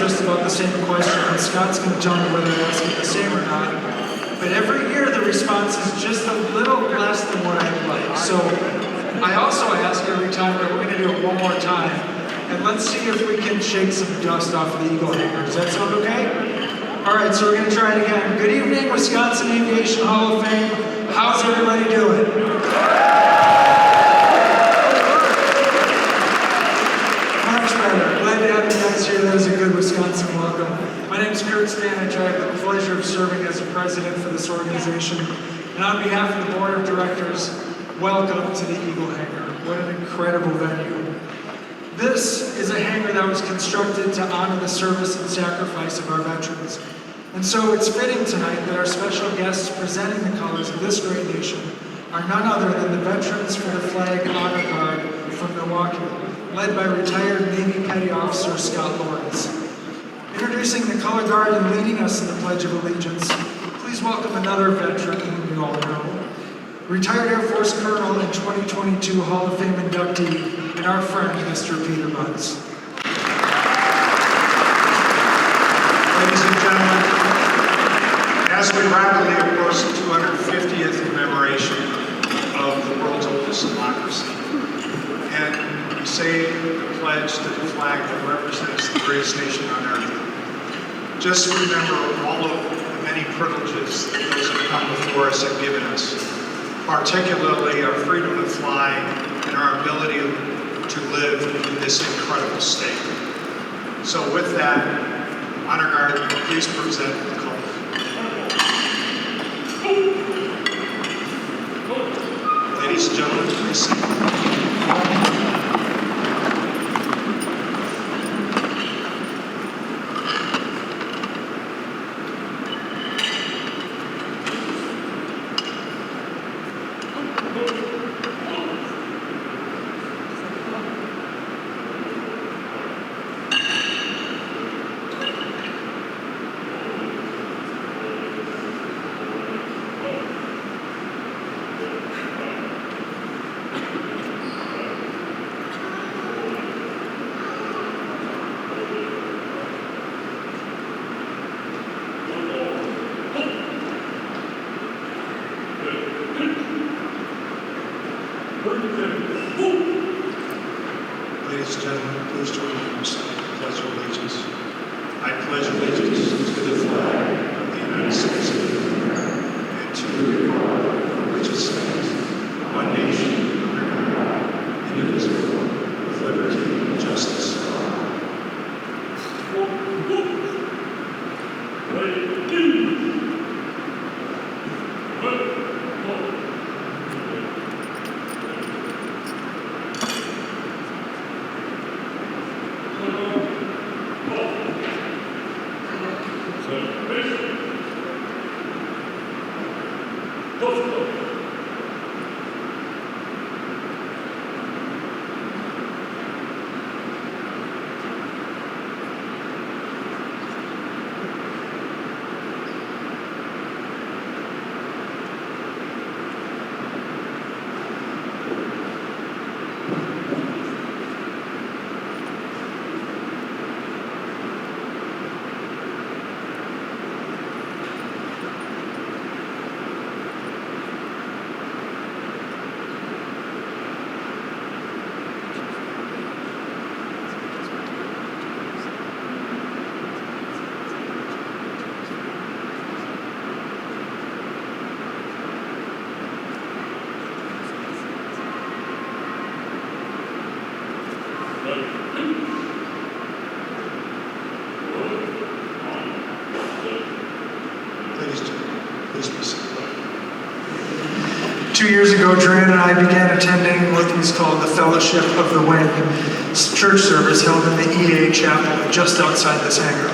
just about the same question, and Scott's going to tell me whether I ask it the same or not. But every year the response is just a little less than what I'd like. So I also ask every time, but we're going to do it one more time. And let's see if we can shake some dust off of the Eagle hanger. Does that sound okay? All right, so we're going to try it again. Good evening, Wisconsin Aviation Hall of Fame. How's everybody doing? Much better. Glad to have you guys here. That was a good Wisconsin welcome. My name is Kurt Stanich. I have the pleasure of serving as the president for this organization. And on behalf of the board of directors, welcome to the Eagle Hangar. What an incredible venue. This is a hangar that was constructed to honor the service and sacrifice of our veterans. And so it's fitting tonight that our special guests presenting the colors of this great nation are none other than the Veterans for the Flag Honor Guard from Milwaukee, led by retired Navy Petty Officer Scott Lawrence. Introducing the color guard and leading us in the Pledge of Allegiance, please welcome another veteran whom you all know, retired Air Force Colonel and 2022 Hall of Fame inductee, and our friend, Mr. Peter Bunce. Ladies and gentlemen, as we rapidly approach the 250th commemoration of the world's oldest democracy, and we say the pledge to the flag that represents the greatest nation on earth, just remember all of the many privileges that those who come before us have given us, particularly our freedom to fly and our ability to live in this incredible state. So with that, Honor Guard, please present the color. Ladies and gentlemen, please sit. Ladies and gentlemen, please join me in reciting the Pledge of Allegiance. I pledge allegiance to the flag of the United States of America and to the republic for which it stands, one nation, under God, indivisible, with liberty and justice for all. Please be seated. 2 years ago, Duran and I began attending what was called the Fellowship of the Wind church service held in the EA chapel just outside this hangar.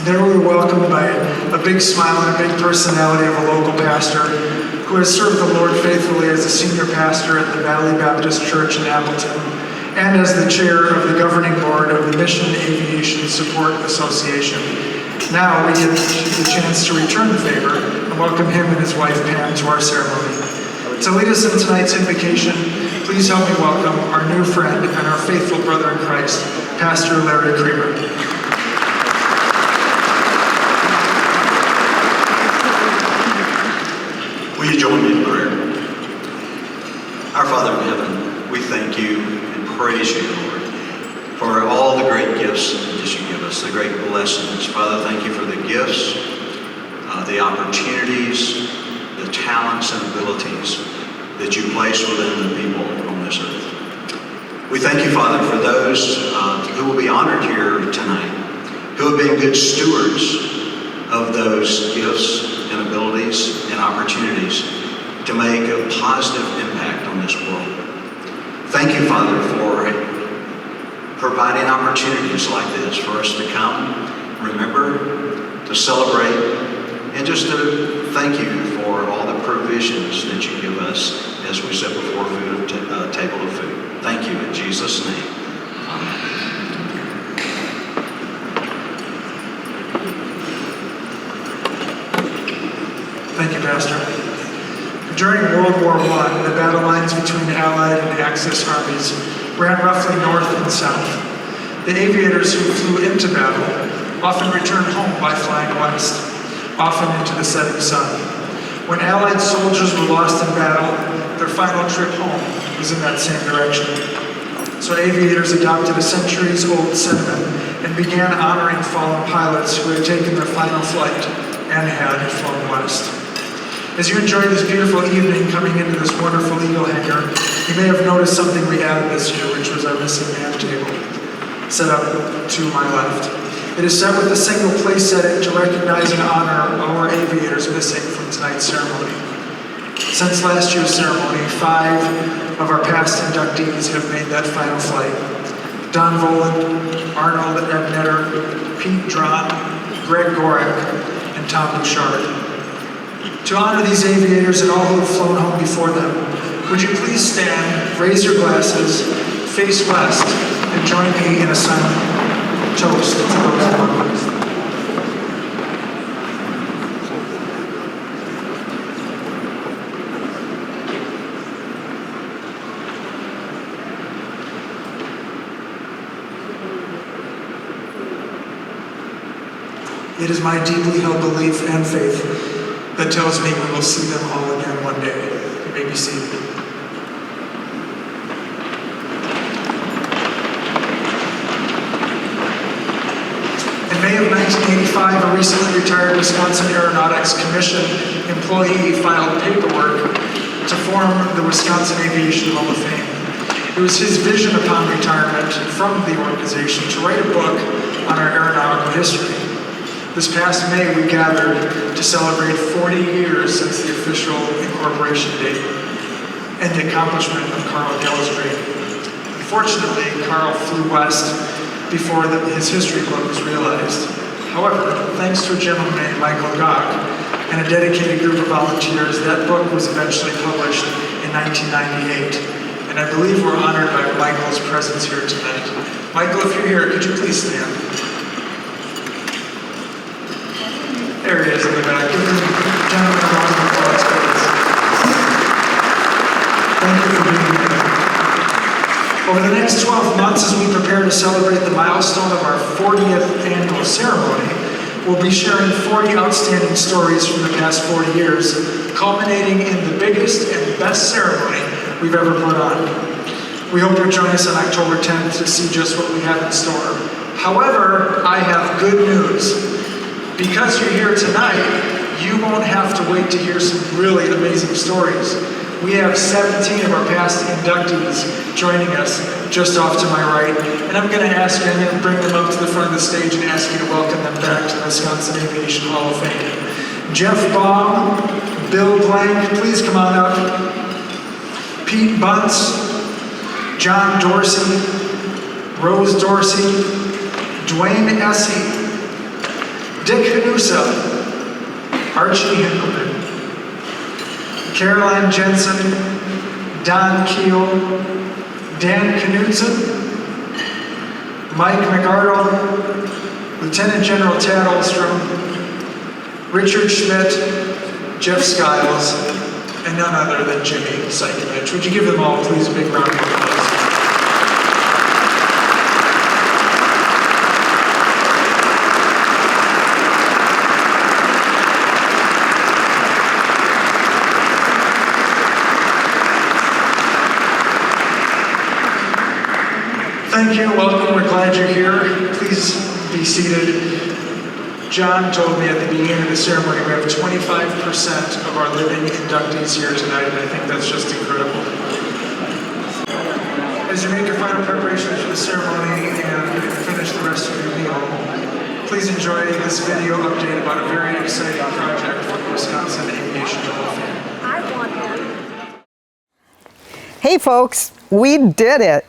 There we were welcomed by a big smile and a big personality of a local pastor who has served the Lord faithfully as a senior pastor at the Valley Baptist Church in Appleton and as the chair of the governing board of the Mission Aviation Support Association. Now we get the chance to return the favor and welcome him and his wife Pam to our ceremony. To lead us in tonight's invocation, please help me welcome our new friend and our faithful brother in Christ, Pastor Larry Creamer. you join me in prayer? Our Father in heaven, we thank you and praise you, Lord, for all the great gifts that you give us, the great blessings. Father, thank you for the gifts, the opportunities, the talents and abilities that you place within the people on this earth. We thank you, Father, for those who will be honored here tonight, who have been good stewards of those gifts and abilities and opportunities to make a positive impact on this world. Thank you, Father, for providing opportunities like this for us to come, remember, to celebrate, and just to thank you for all the provisions that you give us as we sit before a table of food. Thank you in Jesus' name. Amen. Thank you, Pastor. During World War I, the battle lines between Allied and Axis armies ran roughly north and south. The aviators who flew into battle often returned home by flying west, often into the setting sun. When Allied soldiers were lost in battle, their final trip home was in that same direction. So aviators adopted a centuries-old sentiment and began honoring fallen pilots who had taken their final flight and had flown west. As you enjoy this beautiful evening coming into this wonderful eagle hangar, you may have noticed something we added this year, which was our missing man table, set up to my left. It is set with a single place setting to recognize and honor our aviators missing from tonight's ceremony. Since last year's ceremony, 5 of our past inductees have made that final flight. Don Voland, Arnold Ebnetter, Pete Dron, Greg Gorak, and Tom Bouchard. To honor these aviators and all who have flown home before them, would you please stand, raise your glasses, face west, and join me in a silent toast to those among us. It is my deeply held belief and faith that tells me we will see them all again one day. You may be seated. In May of 1985, a recently retired Wisconsin Aeronautics Commission employee filed paperwork to form the Wisconsin Aviation Hall of Fame. It was his vision upon retirement from the organization to write a book on our aeronautical history. This past May, we gathered to celebrate 40 years since the official incorporation date and the accomplishment of Carl Gell's dream. Unfortunately, Carl flew west before his history book was realized. However, thanks to a gentleman named Michael Gock and a dedicated group of volunteers, that book was eventually published in 1998. And I believe we're honored by Michael's presence here tonight. Michael, if you're here, could you please stand? There he is in the back. Give the gentleman a round of applause, please. Thank you for being here. Over the next 12 months, as we prepare to celebrate the milestone of our 40th annual ceremony, we'll be sharing 40 outstanding stories from the past 40 years, culminating in the biggest and best ceremony we've ever put on. We hope you'll join us on October 10th to see just what we have in store. However, I have good news. Because you're here tonight, you won't have to wait to hear some really amazing stories. We have 17 of our past inductees joining us just off to my right, and I'm going to bring them up to the front of the stage and ask you to welcome them back to the Wisconsin Aviation Hall of Fame. Jeff Baum, Bill Blank, please come on up. Pete Bunce, John Dorsey, Rose Dorsey, Dwayne Essie, Dick Hanusa, Archie Hinkleman, Caroline Jensen, Don Keel, Dan Knudsen, Mike McArdle, Lieutenant General Tad Olstrom, Richard Schmidt, Jeff Skiles, and none other than Jimmy Seikovich. Would you give them all, please, a big round of applause? thank you. Welcome. We're glad you're here. Please be seated. John told me at the beginning of the ceremony we have 25% of our living inductees here tonight, and I think that's just incredible. As you make your final preparations for the ceremony and finish the rest of your meal, please enjoy this video update about a very exciting project for the Wisconsin Aviation Hall of Fame. I want him. Hey folks, we did it!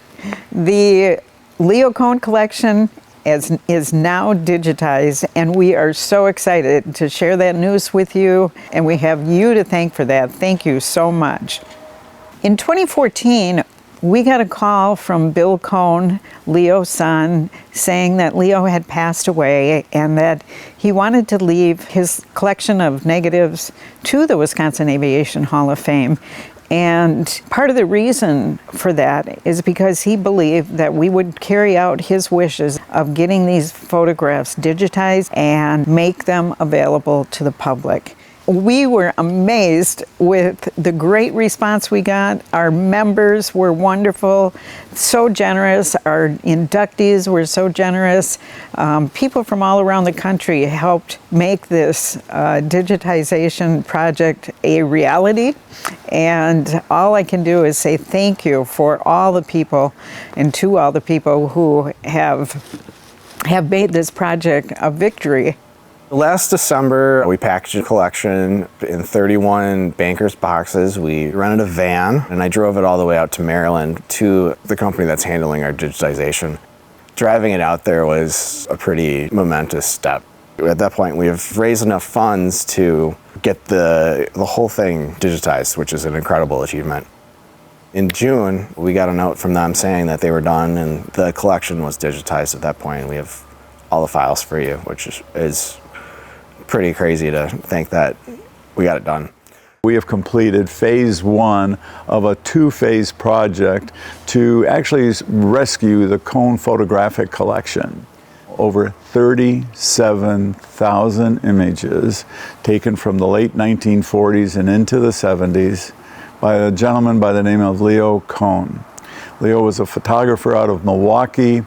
The Leo Cohn collection is now digitized, and we are so excited to share that news with you, and we have you to thank for that. Thank you so much. In 2014, we got a call from Bill Cohn, Leo's son, saying that Leo had passed away and that he wanted to leave his collection of negatives to the Wisconsin Aviation Hall of Fame. And part of the reason for that is because he believed that we would carry out his wishes of getting these photographs digitized and make them available to the public. We were amazed with the great response we got. Our members were wonderful, so generous. Our inductees were so generous. People from all around the country helped make this digitization project a reality. And all I can do is say thank you for all the people and to all the people who have made this project a victory. Last December, we packaged a collection in 31 bankers boxes. We rented a van, and I drove it all the way out to Maryland to the company that's handling our digitization. Driving it out there was a pretty momentous step. At that point, we have raised enough funds to get the whole thing digitized, which is an incredible achievement. In June, we got a note from them saying that they were done and the collection was digitized at that point. We have all the files for you, which is pretty crazy to think that we got it done. We have completed phase one of a two-phase project to actually rescue the Cohn photographic collection. Over 37,000 images taken from the late 1940s and into the 70s by a gentleman by the name of Leo Cohn. Leo was a photographer out of Milwaukee,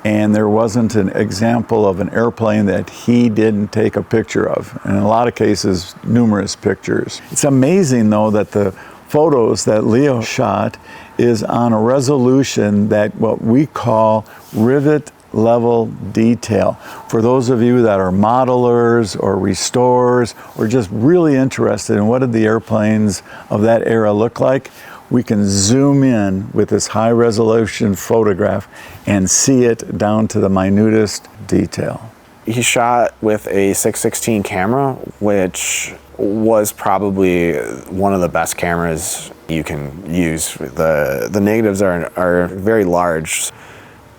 and there wasn't an example of an airplane that he didn't take a picture of. And in a lot of cases, numerous pictures. It's amazing though that the photos that Leo shot is on a resolution that what we call rivet level detail. For those of you that are modelers or restorers or just really interested in what did the airplanes of that era look like, we can zoom in with this high resolution photograph and see it down to the minutest detail. He shot with a 616 camera, which was probably one of the best cameras you can use. The negatives are very large.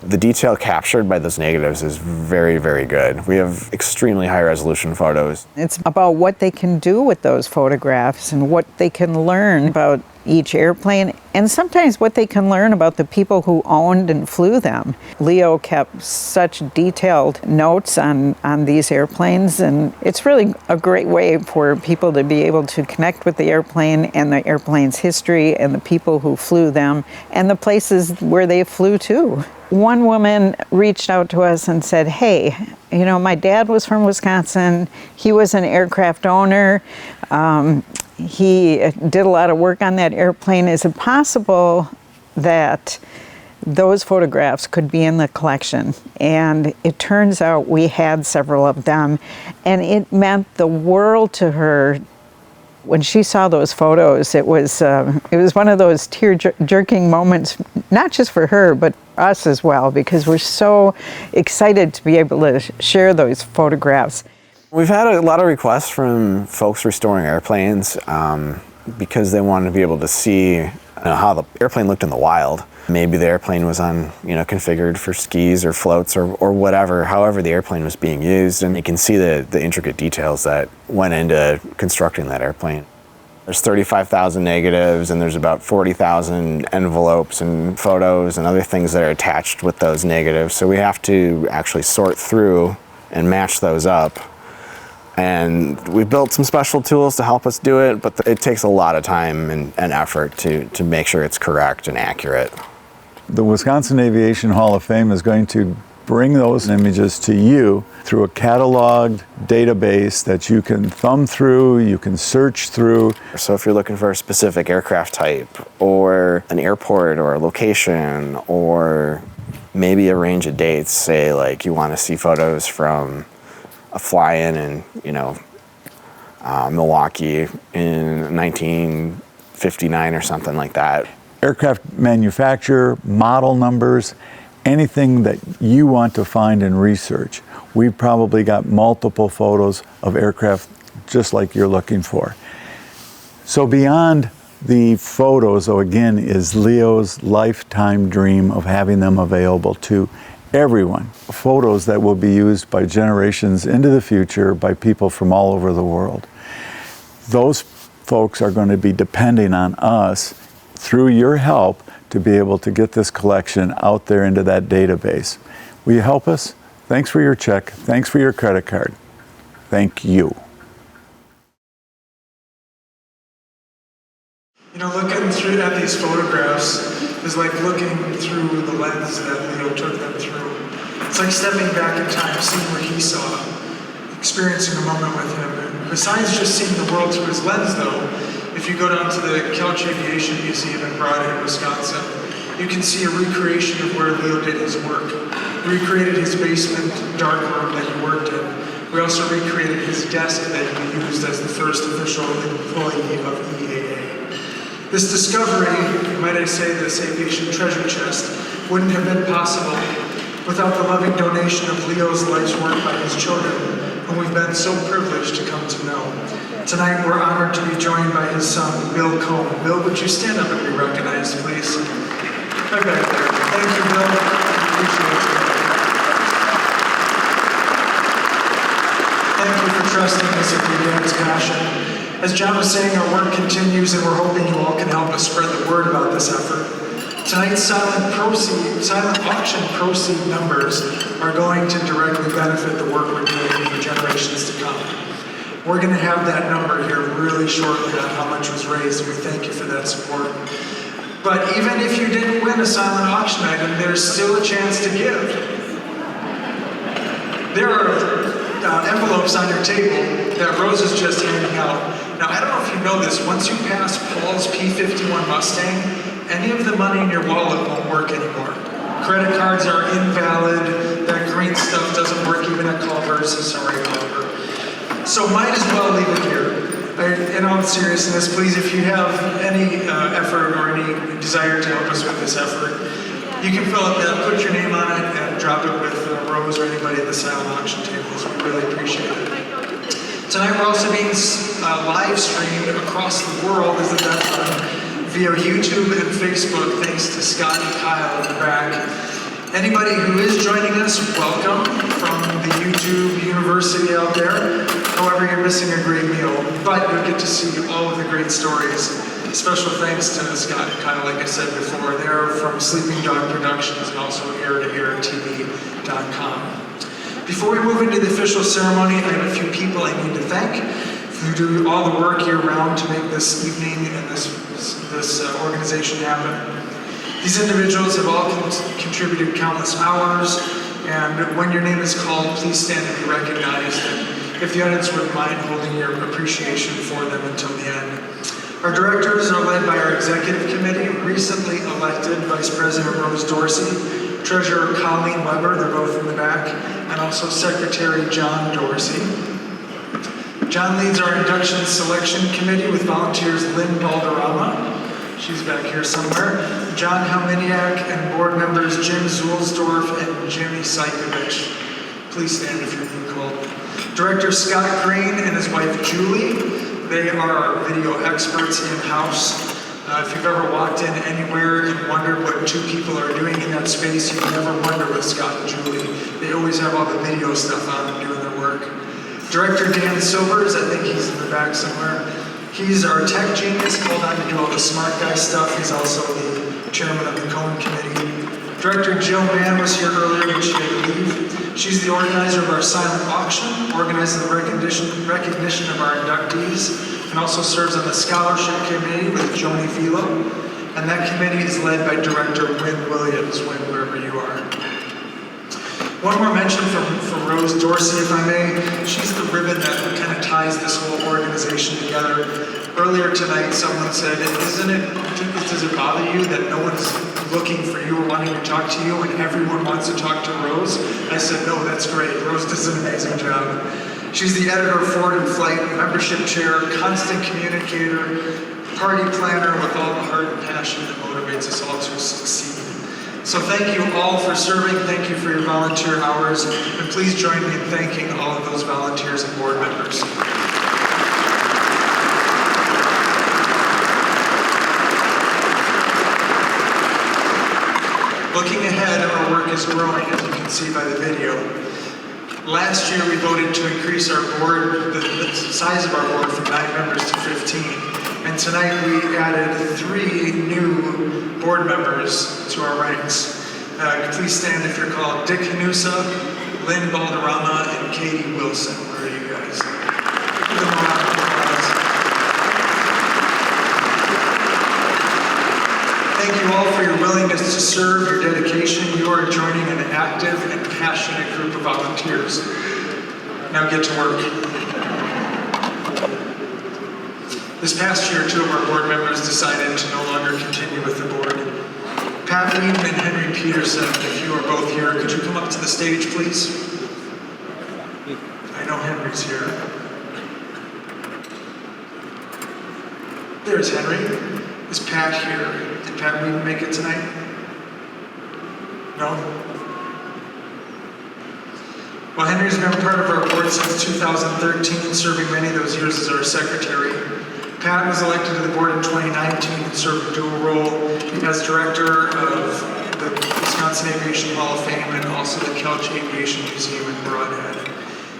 The detail captured by those negatives is very, very good. We have extremely high resolution photos. It's about what they can do with those photographs and what they can learn about each airplane, and sometimes what they can learn about the people who owned and flew them. Leo kept such detailed notes on these airplanes, and it's really a great way for people to be able to connect with the airplane and the airplane's history and the people who flew them and the places where they flew to. One woman reached out to us and said, hey, you know, my dad was from Wisconsin. He was an aircraft owner. He did a lot of work on that airplane. Is it possible that those photographs could be in the collection? And it turns out we had several of them, and it meant the world to her. When she saw those photos, it was one of those tear-jerking moments, not just for her, but us as well, because we're so excited to be able to share those photographs. We've had a lot of requests from folks restoring airplanes because they wanted to be able to see how the airplane looked in the wild. Maybe the airplane was configured for skis or floats or whatever, however the airplane was being used, and you can see the intricate details that went into constructing that airplane. There's 35,000 negatives, and there's about 40,000 envelopes and photos and other things that are attached with those negatives, so we have to actually sort through and match those up. And we built some special tools to help us do it, but it takes a lot of time and effort to make sure it's correct and accurate. The Wisconsin Aviation Hall of Fame is going to bring those images to you through a cataloged database that you can thumb through, you can search through. So if you're looking for a specific aircraft type or an airport or a location or maybe a range of dates, say like you want to see photos from a fly-in in, Milwaukee in 1959 or something like that. Aircraft manufacturer, model numbers, anything that you want to find and research. We've probably got multiple photos of aircraft just like you're looking for. So beyond the photos, though, again, is Leo's lifetime dream of having them available to everyone. Photos that will be used by generations into the future by people from all over the world. Those folks are going to be depending on us through your help to be able to get this collection out there into that database. Will you help us? Thanks for your check. Thanks for your credit card. Thank you. Looking through at these photographs is like looking through the lens that Leo took them through. It's like stepping back in time, seeing what he saw, experiencing a moment with him. And besides just seeing the world through his lens, though, if you go down to the Couch Aviation Museum in Broadhead, Wisconsin, you can see a recreation of where Leo did his work. We recreated his basement dark room that he worked in. We also recreated his desk that he used as the first official employee of EAA. This discovery, might I say, this aviation treasure chest, wouldn't have been possible without the loving donation of Leo's life's work by his children, whom we've been so privileged to come to know. Tonight, we're honored to be joined by his son, Bill Cohn. Bill, would you stand up and be recognized, please? Right back there. Thank you, Bill. Appreciate it. Thank you for trusting us with your dad's passion. As John was saying, our work continues, and we're hoping you all can help us spread the word about this effort. Tonight's silent auction proceed numbers are going to directly benefit the work we're doing for generations to come. We're going to have that number here really shortly on how much was raised, and we thank you for that support. But even if you didn't win a silent auction item, there's still a chance to give. There are envelopes on your table that Rose is just handing out. Now, I don't know if you know this, once you pass Paul's P-51 Mustang, any of the money in your wallet won't work anymore. Credit cards are invalid, that green stuff doesn't work even at Culver's, sorry, Culver. So might as well leave it here. In all seriousness, please, if you have any effort or any desire to help us with this effort, you can fill out that, put your name on it, and drop it with Rose or anybody at the silent auction tables. We really appreciate it. Tonight we're also being live streamed across the world as the best via YouTube and Facebook, thanks to Scott and Kyle in the back. Anybody who is joining us, welcome from the YouTube University out there. However, you're missing a great meal, but you'll get to see all of the great stories. Special thanks to Scott and Kyle, like I said before. They're from Sleeping Dog Productions and also ear-to-ear-tv.com. Before we move into the official ceremony, I have a few people I need to thank who do all the work year-round to make this evening and this organization happen. These individuals have all contributed countless hours, and when your name is called, please stand and be recognized. And if the audience wouldn't mind holding your appreciation for them until the end. Our directors are led by our executive committee, recently elected Vice President Rose Dorsey, Treasurer Colleen Weber, they're both in the back, and also Secretary John Dorsey. John leads our induction selection committee with volunteers Lynn Balderrama, she's back here somewhere, John Helminiak, and board members Jim Zulsdorf and Jimmy Saikovich. Please stand if you're being called. Director Scott Green and his wife Julie, they are our video experts in-house. If you've ever walked in anywhere and wondered what two people are doing in that space, you never wonder with Scott and Julie. They always have all the video stuff on and doing their work. Director Dan Silvers, I think he's in the back somewhere. He's our tech genius, called on to do all the smart guy stuff. He's also the chairman of the Cohen Committee. Director Jill Mann was here earlier, but she had to leave. She's the organizer of our silent auction, organizes the recognition of our inductees, and also serves on the scholarship committee with Joni Vilo. and that committee is led by Director Wynn Williams, Wynn, wherever you are. One more mention from Rose Dorsey, if I may. She's the ribbon that kind of ties this whole organization together. Earlier tonight, someone said, does it bother you that no one's looking for you or wanting to talk to you and everyone wants to talk to Rose? I said, no, that's great. Rose does an amazing job. She's the editor of Forward in Flight, membership chair, constant communicator, party planner with all the heart and passion that motivates us all to succeed. So thank you all for serving. Thank you for your volunteer hours. And please join me in thanking all of those volunteers and board members. Looking ahead, our work is growing, as you can see by the video. Last year, we voted to increase our board, the size of our board from 9 members to 15. And tonight, we added 3 new board members to our ranks. Please stand if you're called. Dick Hanusa, Lynn Balderrama, and Katie Wilson. Where are you guys? Give them a round of applause. Thank you all for your willingness to serve, your dedication. You are joining an active and passionate group of volunteers. Now get to work. This past year, 2 of our board members decided to no longer continue with the board. Pat Weedman and Henry Peterson, if you are both here, could you come up to the stage, please? I know Henry's here. There's Henry. Is Pat here? Did Pat Weedman make it tonight? No? Well, Henry's been part of our board since 2013, serving many of those years as our secretary. Pat was elected to the board in 2019 and served a dual role as director of the Wisconsin Aviation Hall of Fame and also the Couch Aviation Museum in Broadhead.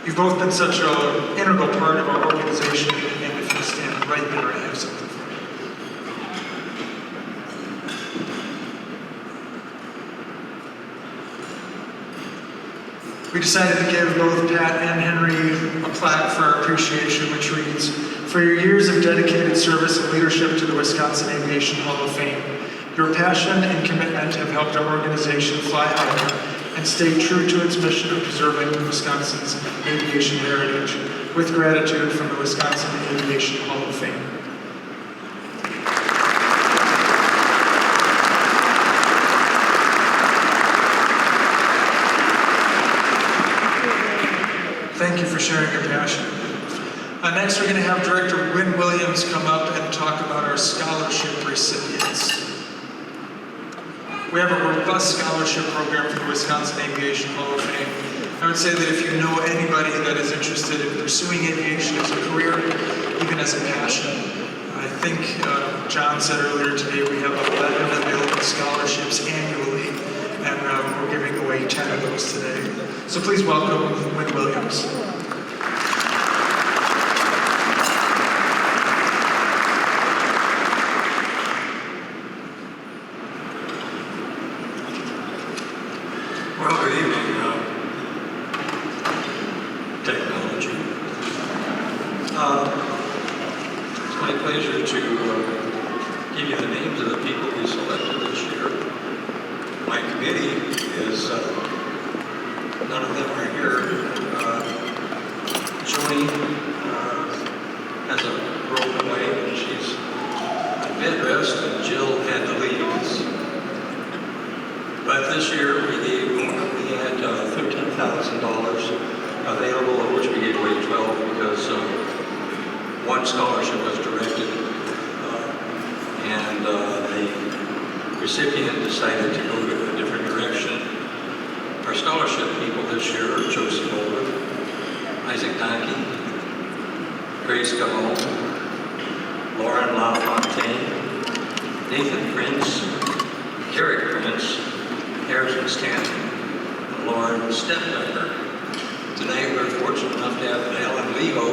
You've both been such an integral part of our organization, and if you stand right there, I have something for you. We decided to give both Pat and Henry a plaque for our appreciation, which reads, "For your years of dedicated service and leadership to the Wisconsin Aviation Hall of Fame, your passion and commitment have helped our organization fly higher and stay true to its mission of preserving Wisconsin's aviation heritage. With gratitude from the Wisconsin Aviation Hall of Fame." Thank you for sharing your passion. Next, we're going to have Director Wynn Williams come up and talk about our scholarship recipients. We have a robust scholarship program for the Wisconsin Aviation Hall of Fame. I would say that if you know anybody that is interested in pursuing aviation as a career, even as a passion, I think John said earlier today we have 11 available scholarships annually, and we're giving away 10 of those today. So please welcome Wynn Williams. Well, good evening. Technology. It's my pleasure to give you the names of the people we selected this year. My committee is, none of them are here. Joni has a broken leg and she's on bed rest, and Jill had to leave. But this year we had $13,000 available, of which we gave away 12 because one scholarship was directed, and the recipient decided to go to a different direction. Our scholarship people this year are Josie Bowler, Isaac Donkey, Grace Gahal, Lauren LaFontaine, Nathan Prince, Derek Prince, Harrison Stanton, and Lauren Stepdyer. Tonight we're fortunate enough to have Alan Lejo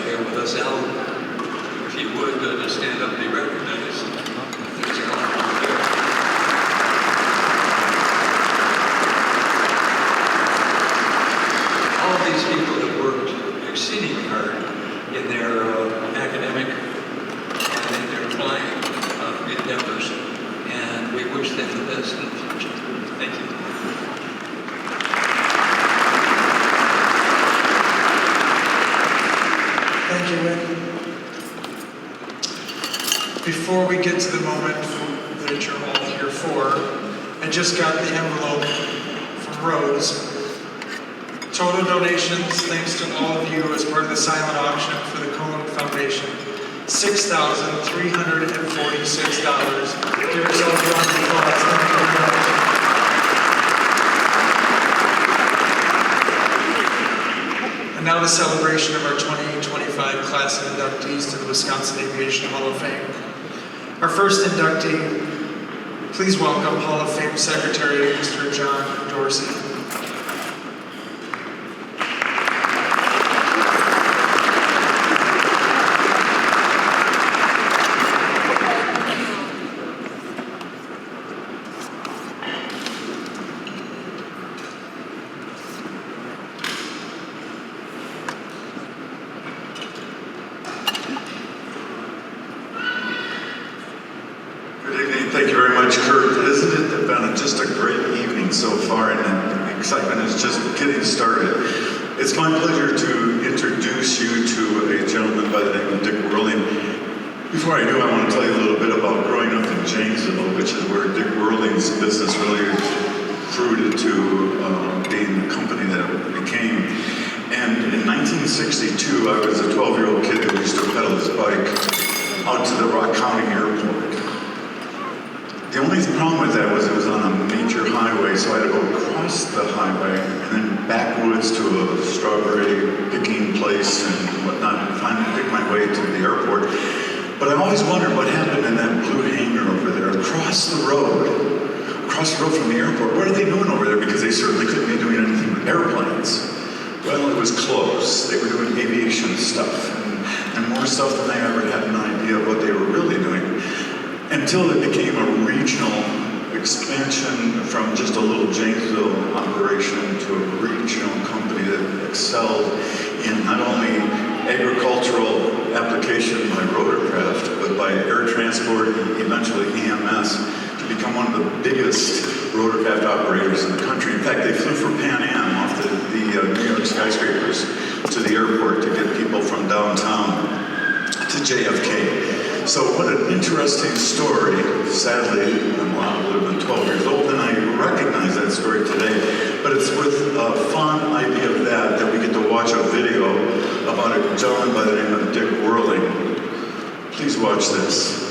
here with us. Alan, if you would, just stand up and be recognized. There's Alan over there. All of these people have worked exceedingly hard in their academic and in their flying. thank you in. Before we get to the moment that you're all here for, I just got the envelope from Rose. Total donations, thanks to all of you as part of the silent auction for the Cohen Foundation, $6,346. Give yourself a round of applause. Thank you very much. And now the celebration of our 2025 class of inductees to the Wisconsin Aviation Hall of Fame. Our first inductee, please welcome Hall of Fame Secretary, Mr. John Dorsey. Thank you very much, Kurt. Isn't it been just a great evening so far, and the excitement is just getting started. It's my pleasure to introduce you to a gentleman by the name of Dick Whirling. Before I do, I want to tell you a little bit about growing up in Janesville, which is where Dick Whirling's business really fruited to being the company that it became. And in 1962, I was a 12-year-old kid who used to pedal his bike out to the Rock County Airport. The only problem with that was it was on a major highway, so I had to go across the highway and then backwoods to a strawberry picking place and whatnot, and finally pick my way to the airport. But I always wondered what happened in that blue hangar over there, across the road from the airport. What are they doing over there? Because they certainly couldn't be doing anything with airplanes. Well, it was close. They were doing aviation stuff and more stuff than I ever had an idea of what they were really doing. Until it became a regional expansion from just a little Janesville operation to a regional company that excelled in not only agricultural application by rotorcraft, but by air transport and eventually EMS to become one of the biggest rotorcraft operators in the country. In fact, they flew for Pan Am off the New York skyscrapers to the airport to get people from downtown to JFK. So what an interesting story. Sadly, I'm a little bit 12 years old, and I recognize that story today. But it's with a fond idea of that we get to watch a video about a gentleman by the name of Dick Whirling. Please watch this.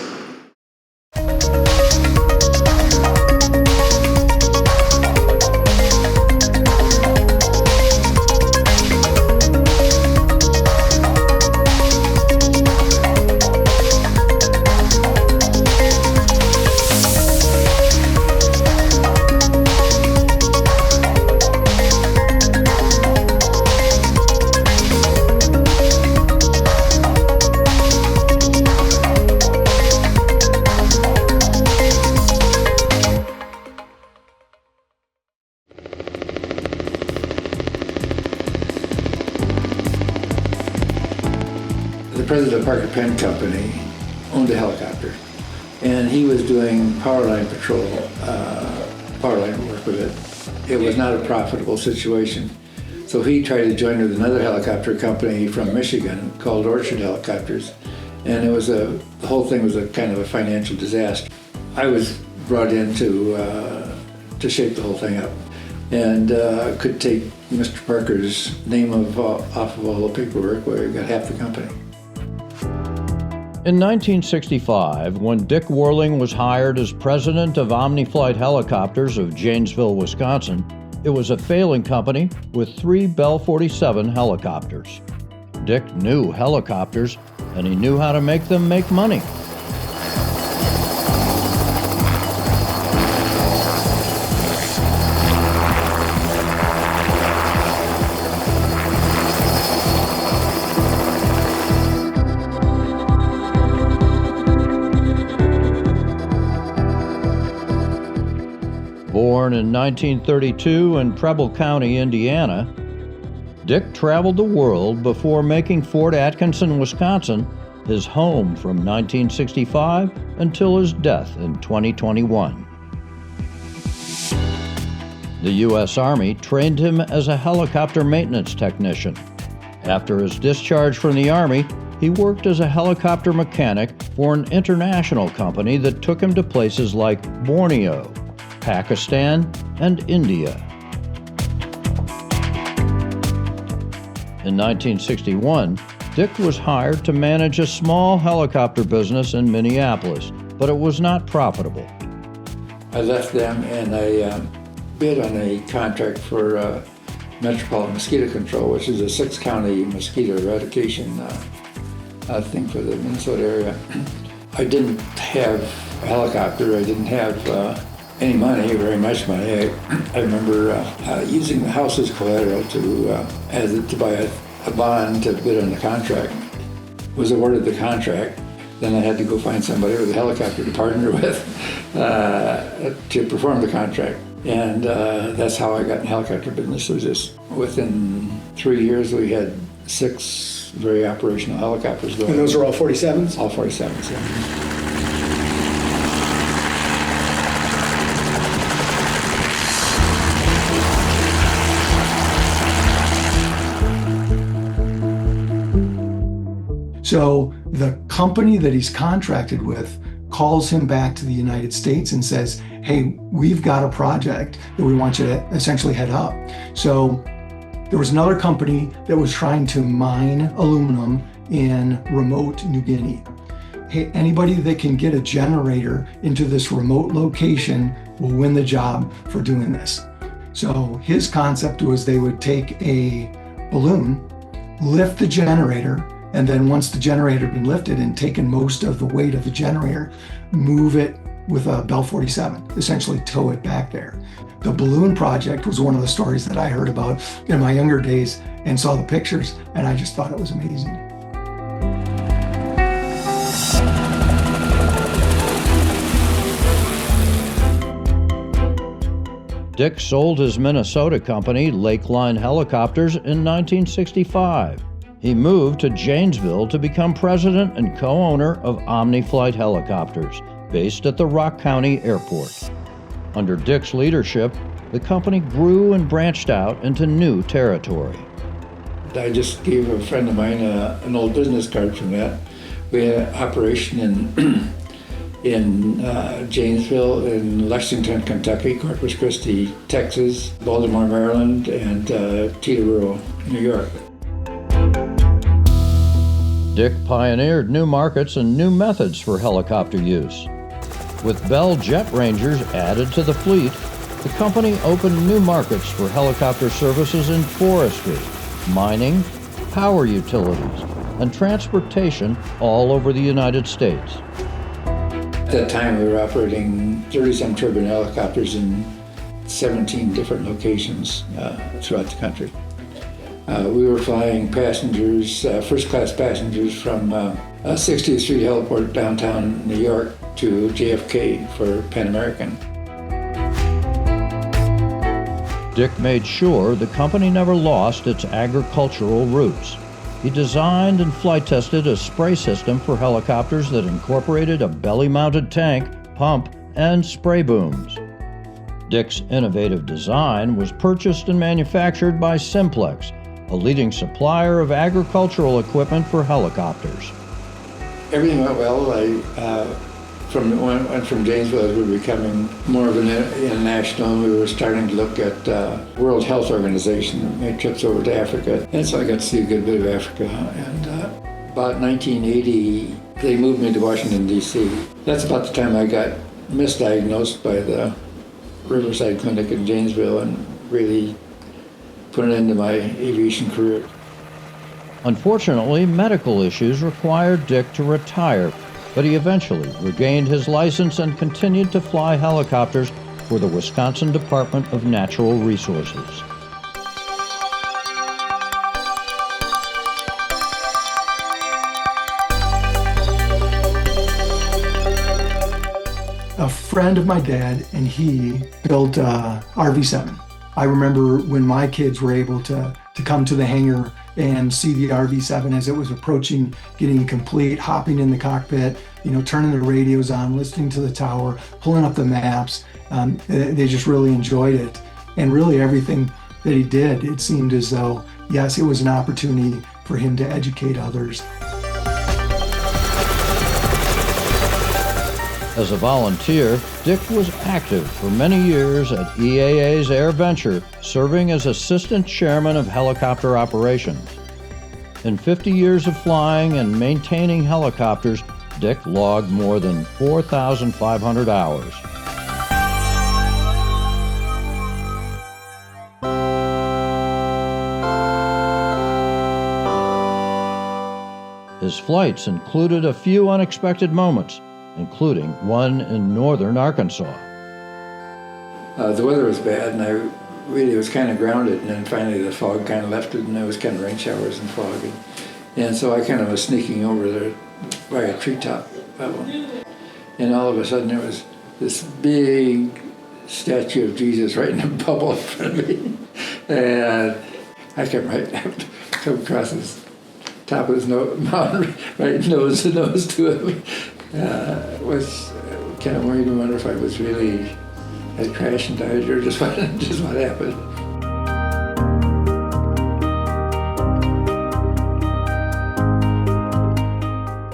The president of Parker Penn Company owned a helicopter, and he was doing power line patrol, power line work with it. It was not a profitable situation, so he tried to join with another helicopter company from Michigan called Orchard Helicopters, and it was the whole thing was a kind of a financial disaster. I was brought in to shape the whole thing up, and could take Mr. Parker's name off of all the paperwork where he got half the company. In 1965, when Dick Whirling was hired as president of Omniflight Helicopters of Janesville, Wisconsin, it was a failing company with 3 Bell 47 helicopters. Dick knew helicopters, and he knew how to make them make money. Born in 1932 in Preble County, Indiana, Dick traveled the world before making Fort Atkinson, Wisconsin, his home from 1965 until his death in 2021. The U.S. Army trained him as a helicopter maintenance technician. After his discharge from the Army, he worked as a helicopter mechanic for an international company that took him to places like Borneo, Pakistan, and India. In 1961, Dick was hired to manage a small helicopter business in Minneapolis, but it was not profitable. I left them and I bid on a contract for Metropolitan Mosquito Control, which is a 6-county mosquito eradication thing for the Minnesota area. I didn't have a helicopter. I didn't have any money, very much money. I remember using the house as collateral to buy a bond to bid on the contract. Was awarded the contract. Then I had to go find somebody with a helicopter to partner with to perform the contract. And that's how I got in the helicopter business. It was just within 3 years we had 6 very operational helicopters going. And those are all 47s? All 47s, yeah. So the company that he's contracted with calls him back to the United States and says, hey, we've got a project that we want you to essentially head up. So there was another company that was trying to mine aluminum in remote New Guinea. Hey, anybody that can get a generator into this remote location will win the job for doing this. So his concept was they would take a balloon, lift the generator, and then once the generator had been lifted and taken most of the weight of the generator, move it with a Bell 47, essentially tow it back there. The balloon project was one of the stories that I heard about in my younger days and saw the pictures, and I just thought it was amazing. Dick sold his Minnesota company, Lakeline Helicopters, in 1965. He moved to Janesville to become president and co-owner of OmniFlight Helicopters, based at the Rock County Airport. Under Dick's leadership, the company grew and branched out into new territory. I just gave a friend of mine an old business card from that. We had an operation in Janesville, in Lexington, Kentucky, Corpus Christi, Texas, Baltimore, Maryland, and Teterboro, New York. Dick pioneered new markets and new methods for helicopter use. With Bell Jet Rangers added to the fleet, the company opened new markets for helicopter services in forestry, mining, power utilities, and transportation all over the United States. At that time, we were operating 30-some turbine helicopters in 17 different locations throughout the country. We were flying passengers, first-class passengers from 60th Street Heliport downtown New York to JFK for Pan American. Dick made sure the company never lost its agricultural roots. He designed and flight tested a spray system for helicopters that incorporated a belly-mounted tank, pump, and spray booms. Dick's innovative design was purchased and manufactured by Simplex, a leading supplier of agricultural equipment for helicopters. Everything went well. I went from Janesville as we were becoming more of an international. We were starting to look at World Health Organization, made trips over to Africa. And so I got to see a good bit of Africa. And about 1980, they moved me to Washington, D.C. That's about the time I got misdiagnosed by the Riverside Clinic in Janesville and really put an end to my aviation career. Unfortunately, medical issues required Dick to retire, but he eventually regained his license and continued to fly helicopters for the Wisconsin Department of Natural Resources. A friend of my dad and he built RV-7. I remember when my kids were able to come to the hangar and see the RV-7 as it was approaching, getting complete, hopping in the cockpit, turning the radios on, listening to the tower, pulling up the maps. They just really enjoyed it. And really everything that he did, it seemed as though, yes, it was an opportunity for him to educate others. As a volunteer, Dick was active for many years at EAA's AirVenture, serving as assistant chairman of helicopter operations. In 50 years of flying and maintaining helicopters, Dick logged more than 4,500 hours. His flights included a few unexpected moments, including one in northern Arkansas. The weather was bad, and I really was kind of grounded, and then finally the fog kind of lifted, and there was kind of rain showers and fog. And so I kind of was sneaking over there by a treetop level. And all of a sudden there was this big statue of Jesus right in a bubble in front of me. And I come across his top of his mountain, right nose to nose to him. Was kind of worried and wonder if I was really had crashed and died or just what happened.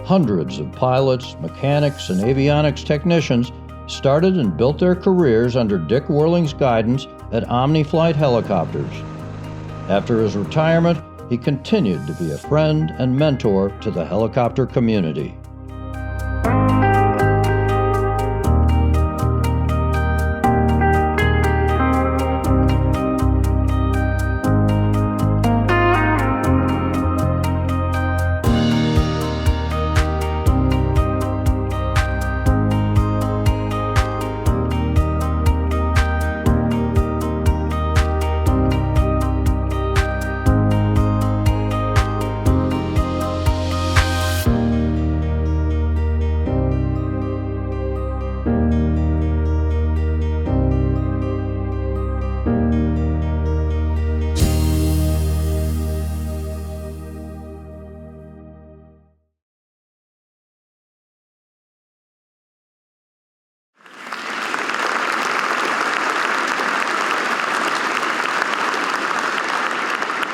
Hundreds of pilots, mechanics, and avionics technicians started and built their careers under Dick Whirling's guidance at Omniflight Helicopters. After his retirement, he continued to be a friend and mentor to the helicopter community.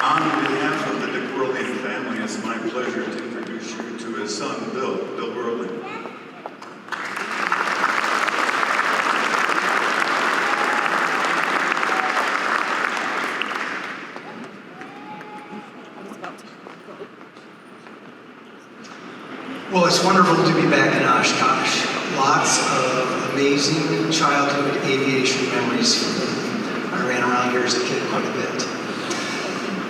On behalf of the Dick Whirling family, it's my pleasure to introduce you to his son, Bill Whirling. Well, it's wonderful to be back in Oshkosh. Lots of amazing childhood aviation memories for me. I ran around here as a kid quite a bit.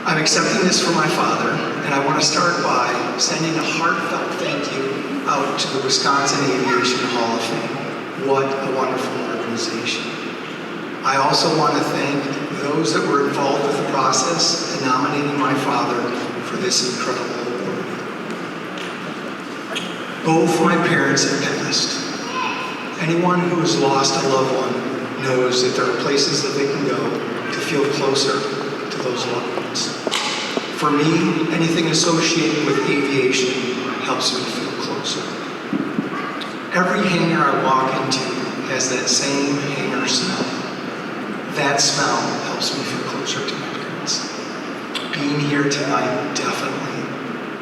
I'm accepting this from my father, and I want to start by sending a heartfelt thank you out to the Wisconsin Aviation Hall of Fame. What a wonderful organization. I also want to thank those that were involved with the process in nominating my father for this incredible award. Both my parents have passed. Anyone who has lost a loved one knows that there are places that they can go to feel closer to those loved ones. For me, anything associated with aviation helps me feel closer. Every hangar I walk into has that same hangar smell. That smell helps me feel closer to my parents. Being here tonight definitely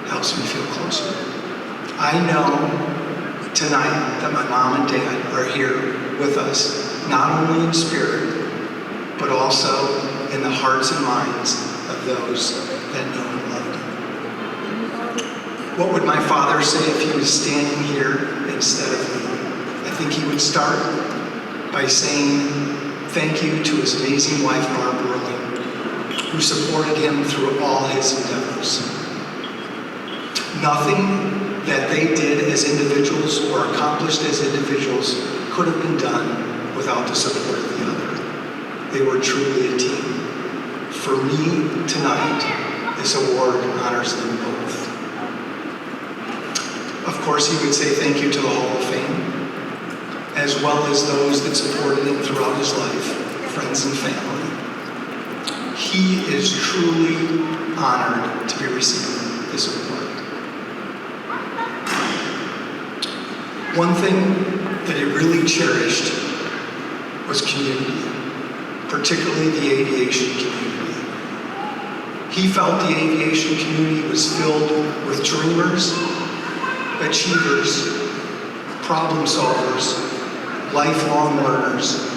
helps me feel closer. I know tonight that my mom and dad are here with us, not only in spirit, but also in the hearts and minds of those that know and love him. What would my father say if he was standing here instead of me? I think he would start by saying thank you to his amazing wife, Barb Whirling, who supported him through all his endeavors. Nothing that they did as individuals or accomplished as individuals could have been done without the support of the other. They were truly a team. For me, tonight, this award honors them both. Of course, he would say thank you to the Hall of Fame, as well as those that supported him throughout his life, friends and family. He is truly honored to be receiving this award. One thing that he really cherished was community, particularly the aviation community. He felt the aviation community was filled with dreamers, achievers, problem solvers, lifelong learners,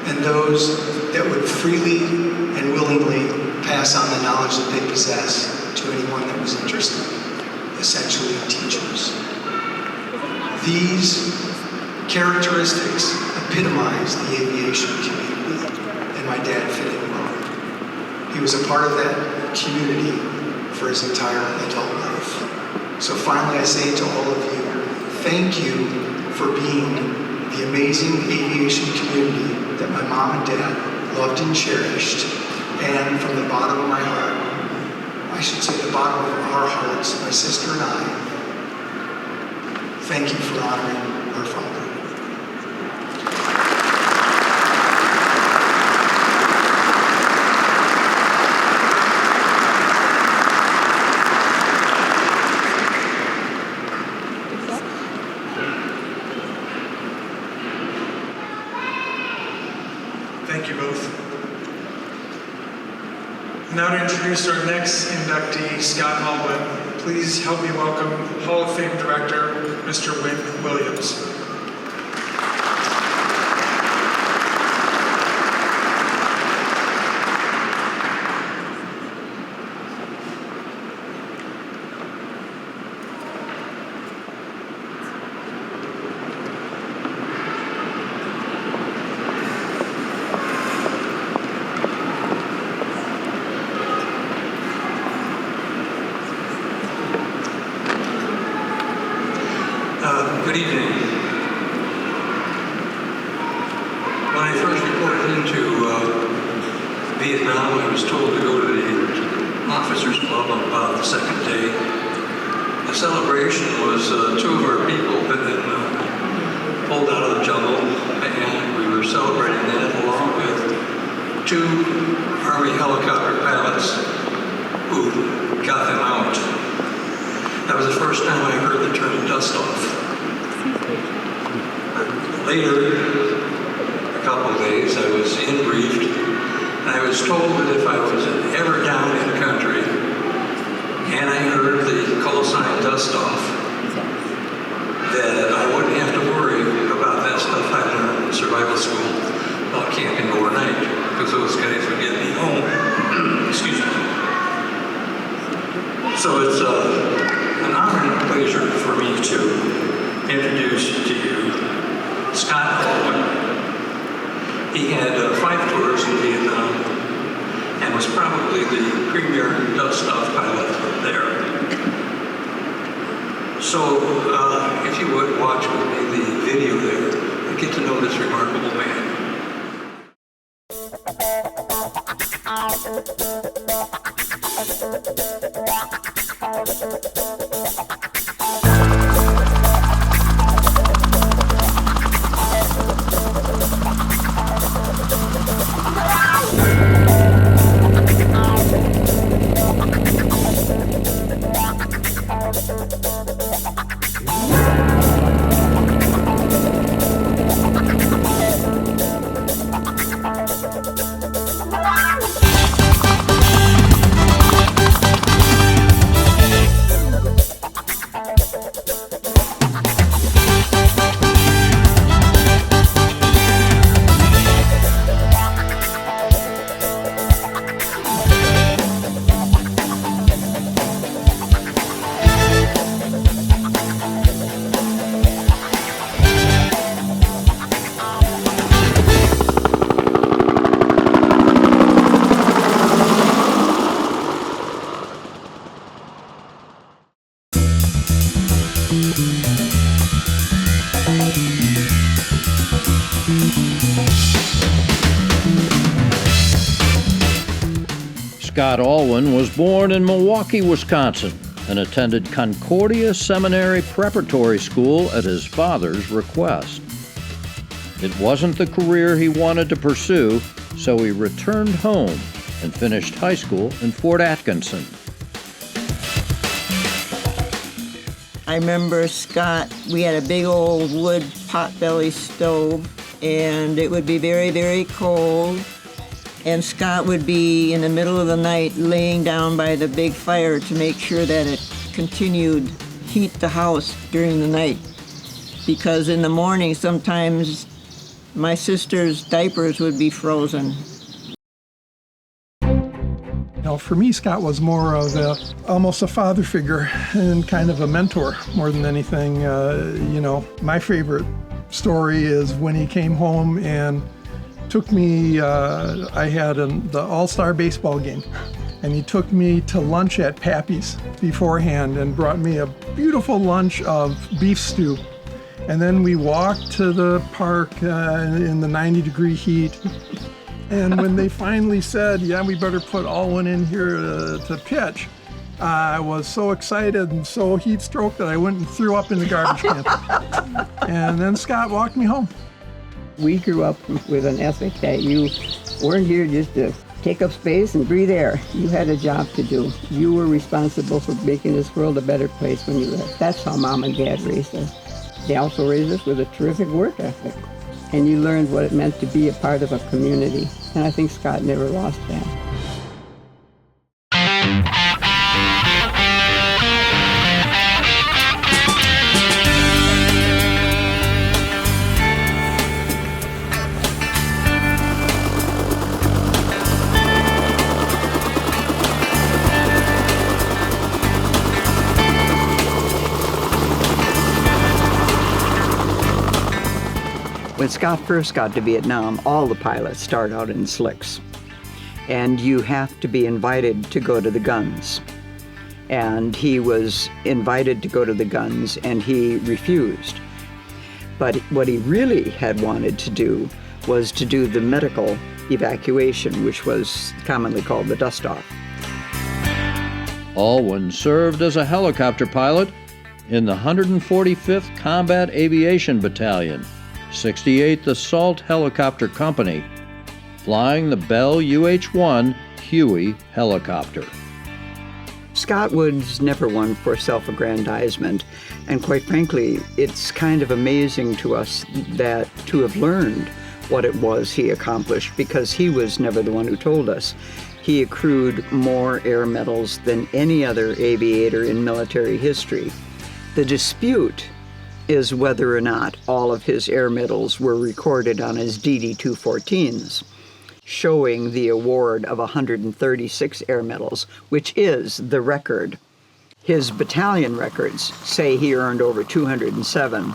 and those that would freely and willingly pass on the knowledge that they possess to anyone that was interested, essentially teachers. These characteristics epitomize the aviation community, and my dad fit in well. He was a part of that community for his entire adult life. So finally I say to all of you, thank you for being the amazing aviation community that my mom and dad loved and cherished. And from the bottom of my heart, I should say the bottom of our hearts, my sister and I, thank you for honoring our father. Thank you both. Now to introduce our next inductee, Scott Hallwin. Please help me welcome Hall of Fame Director, Mr. Wynn Williams. Good evening. When I first reported into Vietnam, I was told to go to the officers club on about the second day. The celebration was two of our people had been pulled out of the jungle, and we were celebrating that along with two Army helicopter pilots who got them out. That was the first time I heard the term dust off. Later, a couple of days, I was briefed, and I was told that if I was ever down in the country and I heard the call sign dust off, that I wouldn't have to worry about that stuff I learned in survival school about camping overnight, because those guys would get me home. Excuse me. So it's an honor and a pleasure for me to introduce to you Scott Hallwin. He had 5 tours in Vietnam and was probably the premier dust-off pilot there. So if you would watch with me the video there and get to know this remarkable man. Scott Hallwin was born in Milwaukee, Wisconsin, and attended Concordia Seminary Preparatory School at his father's request. It wasn't the career he wanted to pursue, so he returned home and finished high school in Fort Atkinson. I remember Scott, we had a big old wood potbelly stove, and it would be very, very cold. And Scott would be in the middle of the night laying down by the big fire to make sure that it continued heat the house during the night. because in the morning sometimes my sister's diapers would be frozen. For me, Scott was more of almost a father figure and kind of a mentor more than anything. My favorite story is when he came home and took me, I had the All-Star baseball game, and he took me to lunch at Pappy's beforehand and brought me a beautiful lunch of beef stew. And then we walked to the park in the 90-degree heat. And when they finally said, yeah, we better put Alwyn in here to pitch, I was so excited and so heat stroked that I went and threw up in the garbage can. And then Scott walked me home. We grew up with an ethic that you weren't here just to take up space and breathe air. You had a job to do. You were responsible for making this world a better place when you left. That's how Mom and Dad raised us. They also raised us with a terrific work ethic. And you learned what it meant to be a part of a community. And I think Scott never lost that. When Scott first got to Vietnam, all the pilots start out in slicks. And you have to be invited to go to the guns. And he was invited to go to the guns, and he refused. But what he really had wanted to do was to do the medical evacuation, which was commonly called the dust-off. Alwyn served as a helicopter pilot in the 145th Combat Aviation Battalion, 68th Assault Helicopter Company, flying the Bell UH-1 Huey helicopter. Scott was never one for self-aggrandizement, and quite frankly, it's kind of amazing to us that to have learned what it was he accomplished, because he was never the one who told us. He accrued more air medals than any other aviator in military history. The dispute is whether or not all of his air medals were recorded on his DD-214s, showing the award of 136 air medals, which is the record. His battalion records say he earned over 207.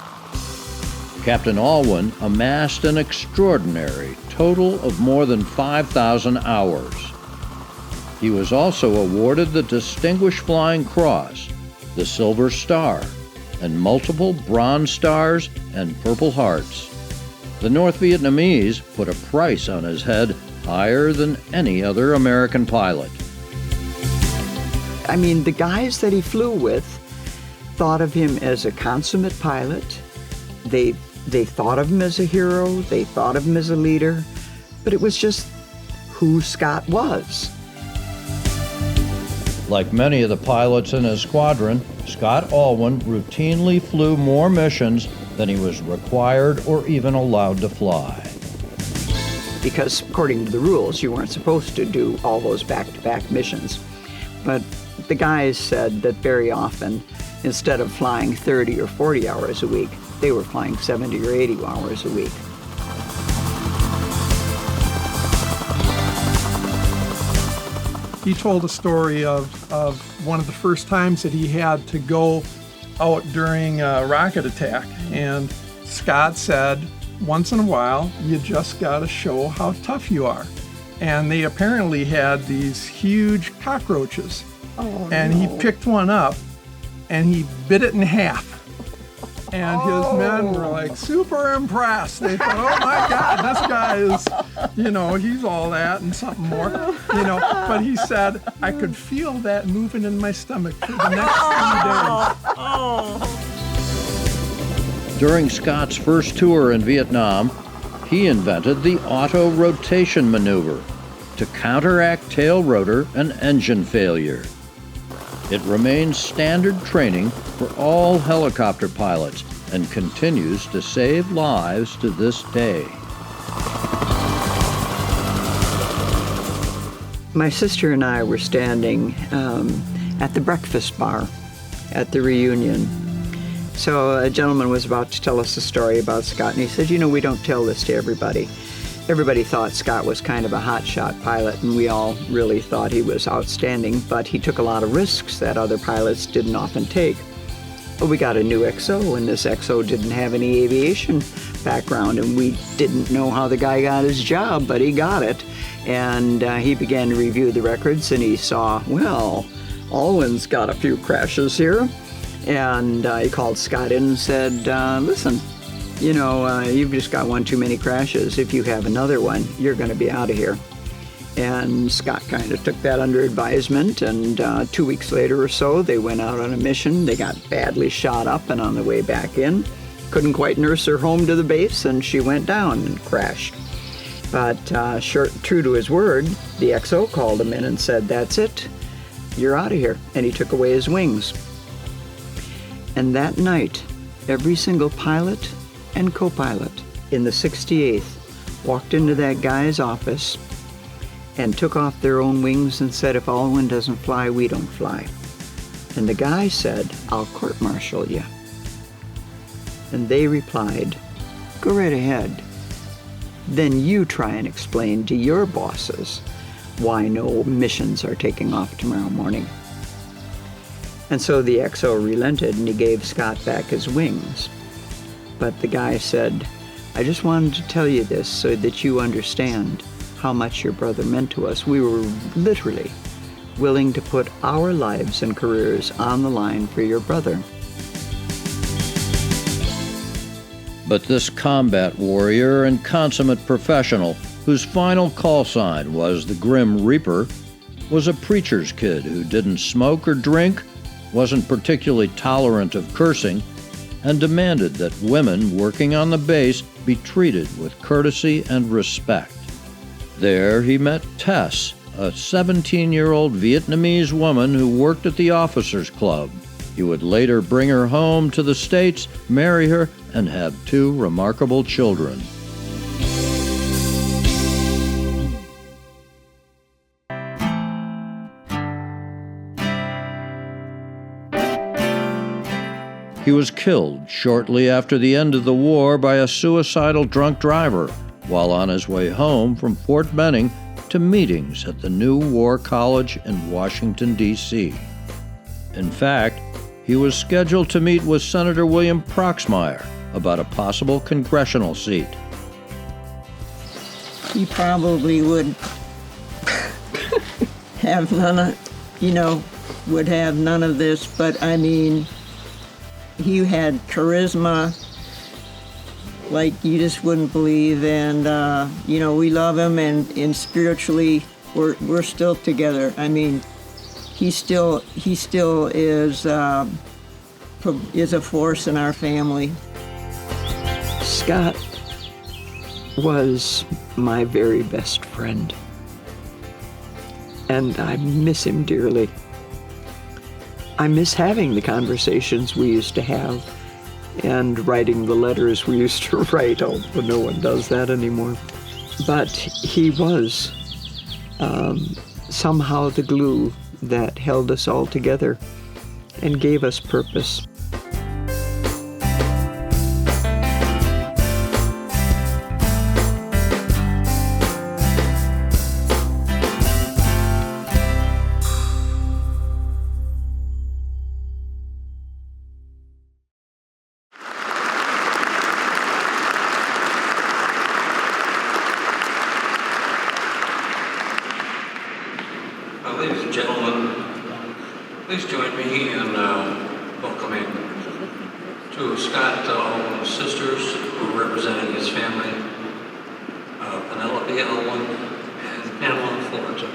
Captain Alwyn amassed an extraordinary total of more than 5,000 hours. He was also awarded the Distinguished Flying Cross, the Silver Star, and multiple Bronze Stars and Purple Hearts. The North Vietnamese put a price on his head higher than any other American pilot. I mean, the guys that he flew with thought of him as a consummate pilot. They thought of him as a hero. They thought of him as a leader. But it was just who Scott was. Like many of the pilots in his squadron, Scott Alwyn routinely flew more missions than he was required or even allowed to fly. Because according to the rules, you weren't supposed to do all those back-to-back missions. But the guys said that very often, instead of flying 30 or 40 hours a week, they were flying 70 or 80 hours a week. He told a story of one of the first times that he had to go out during a rocket attack. And Scott said, once in a while, you just gotta show how tough you are. And they apparently had these huge cockroaches. And he picked one up and he bit it in half. And his men were like super impressed. They thought, oh my God, this guy is, he's all that and something more, But he said, I could feel that moving in my stomach for the next 3 days. During Scott's first tour in Vietnam, he invented the auto rotation maneuver to counteract tail rotor and engine failure. It remains standard training for all helicopter pilots and continues to save lives to this day. My sister and I were standing at the breakfast bar at the reunion, So a gentleman was about to tell us a story about Scott, and he said, we don't tell this to everybody. Everybody thought Scott was kind of a hotshot pilot, and we all really thought he was outstanding, but he took a lot of risks that other pilots didn't often take. But we got a new XO, and this XO didn't have any aviation background, and we didn't know how the guy got his job, but he got it. And he began to review the records, and he saw, well, Alwyn's got a few crashes here. And he called Scott in and said, listen, you've just got one too many crashes. If you have another one, you're going to be out of here. And Scott kind of took that under advisement, and 2 weeks later or so, they went out on a mission. They got badly shot up, and on the way back in, couldn't quite nurse her home to the base, and she went down and crashed. But true to his word, the XO called him in and said, that's it, you're out of here. And he took away his wings. And that night, every single pilot and co-pilot in the 68th walked into that guy's office and took off their own wings and said, if Alwyn doesn't fly, we don't fly. And the guy said, I'll court-martial you. And they replied, go right ahead. Then you try and explain to your bosses why no missions are taking off tomorrow morning. And so the XO relented, and he gave Scott back his wings. But the guy said, I just wanted to tell you this so that you understand how much your brother meant to us. We were literally willing to put our lives and careers on the line for your brother. But this combat warrior and consummate professional, whose final call sign was the Grim Reaper, was a preacher's kid who didn't smoke or drink, wasn't particularly tolerant of cursing, and demanded that women working on the base be treated with courtesy and respect. There he met Tess, a 17-year-old Vietnamese woman who worked at the officers' club. He would later bring her home to the States, marry her, and have 2 remarkable children. He was killed shortly after the end of the war by a suicidal drunk driver while on his way home from Fort Benning to meetings at the new War College in Washington, D.C. In fact, he was scheduled to meet with Senator William Proxmire about a possible congressional seat. He probably would have would have none of this, but I mean, he had charisma like you just wouldn't believe, and we love him, and spiritually we're still together. I mean, he still is a force in our family. Scott was my very best friend, and I miss him dearly. I miss having the conversations we used to have and writing the letters we used to write, although no one does that anymore. But he was somehow the glue that held us all together and gave us purpose. Ladies and gentlemen, please join me in welcoming 2 of Scott's sisters who are representing his family, Penelope Elwin and Pamela Fullerton.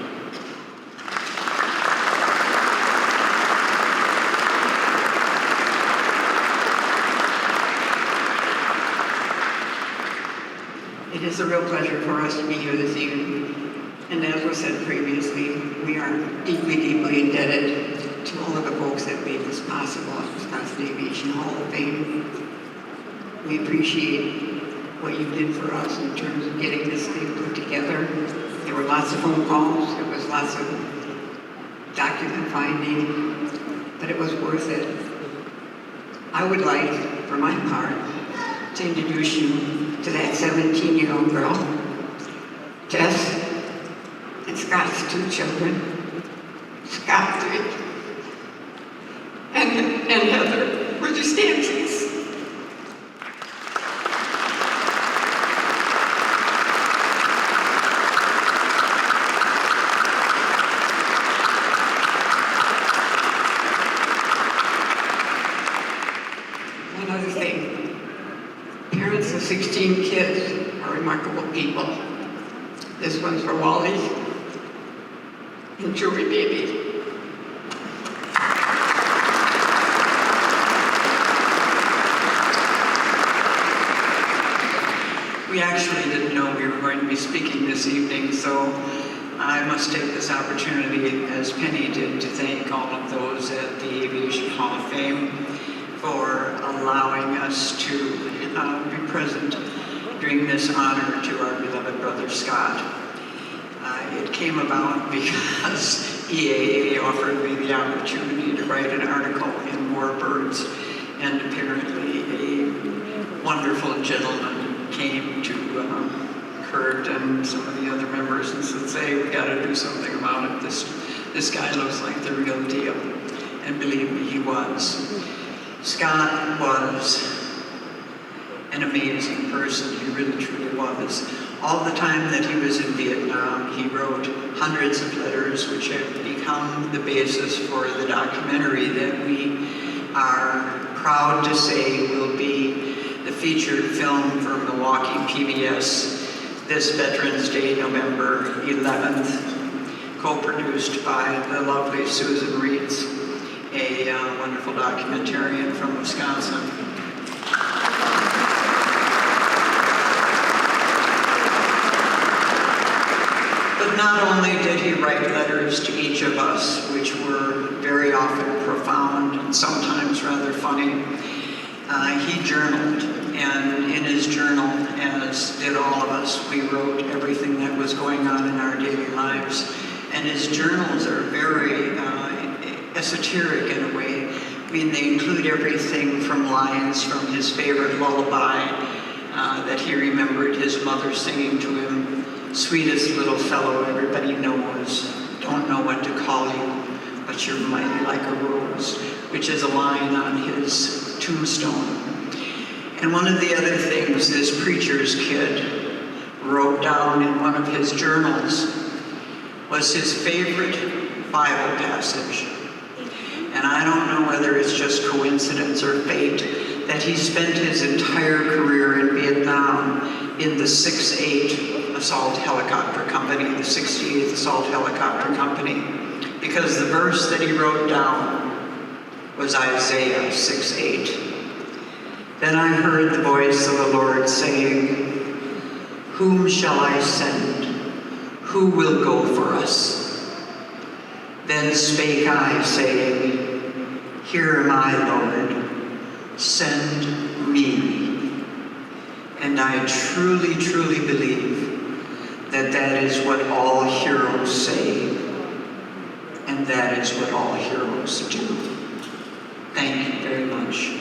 It is a real pleasure for us to be here this evening. And as was said previously, we are deeply, deeply indebted to all of the folks that made this possible at Wisconsin Aviation Hall of Fame. We appreciate what you did for us in terms of getting this thing put together. There were lots of phone calls, there was lots of document finding, but it was worth it. I would like, for my part, to introduce you to that 17-year-old girl, Jess, and Scott's 2 children, Scott 3, and Heather. Would you stand, please? One other thing. Parents of 16 kids are remarkable people. This one's for Wally and Joey Baby. We actually didn't know we were going to be speaking this evening, so I must take this opportunity, as Penny did, to thank all of those at the Aviation Hall of Fame for allowing us to be present during this honor to our beloved brother Scott. It came about because EAA offered me the opportunity to write an article in Warbirds, and apparently a wonderful gentleman came to Kurt and some of the other members and said, "Hey, we got to do something about it. This guy looks like the real deal." And believe me, he was. Scott was an amazing person. He really, truly was. All the time that he was in Vietnam, he wrote hundreds of letters which have become the basis for the documentary that we are proud to say will be the featured film for Milwaukee PBS this Veterans Day, November 11th, co-produced by the lovely Susan Reeds, a wonderful documentarian from Wisconsin. But not only did he write letters to each of us, which were very often profound and sometimes rather funny, he journaled, and in his journal, as did all of us, we wrote everything that was going on in our daily lives. And his journals are very esoteric in a way. I mean, they include everything from lines from his favorite lullaby that he remembered his mother singing to him, "Sweetest little fellow everybody knows, don't know what to call you, but you're mighty like a rose," which is a line on his tombstone. And one of the other things this preacher's kid wrote down in one of his journals was his favorite Bible passage. And I don't know whether it's just coincidence or fate that he spent his entire career in Vietnam in the 6-8 Assault Helicopter Company, the 68th Assault Helicopter Company, because the verse that he wrote down was Isaiah 6:8. Then I heard the voice of the Lord saying, "Whom shall I send? Who will go for us?" Then spake I, saying, "Here am I, Lord, send me." And I truly, truly believe that that is what all heroes say, and that is what all heroes do. Thank you very much.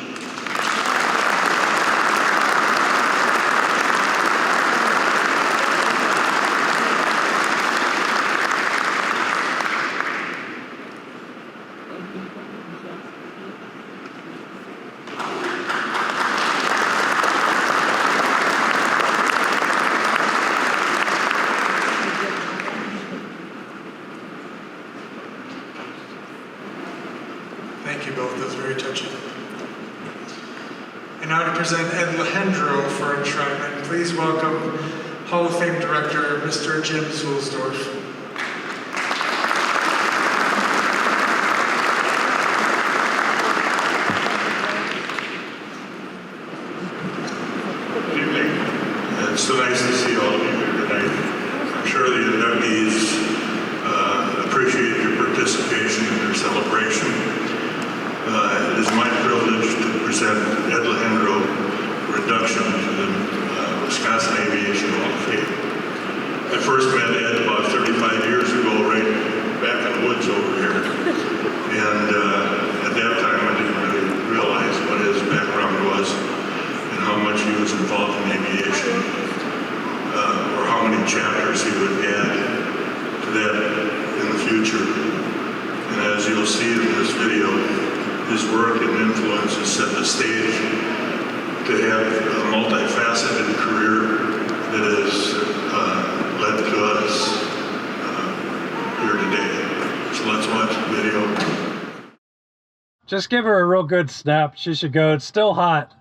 Thank you both, that was very touching. And now to present Ed Lehendro for enshrinement. Please welcome Hall of Fame Director, Mr. Jim Zulsdorf. Good evening. It's so nice to see all of you here tonight. I'm sure the inductees appreciate your participation in their celebration. It is my privilege to present Ed Lehendro for induction to the Wisconsin Aviation Hall of Fame. I first met Ed about 35 years ago, right back in the woods over here. And at that time, I didn't really realize what his much he was involved in aviation, or how many chapters he would add to that in the future. And as you'll see in this video, his work and influence has set the stage to have a multifaceted career that has led to us here today. So let's watch the video. Just give her a real good snap. She should go. It's still hot.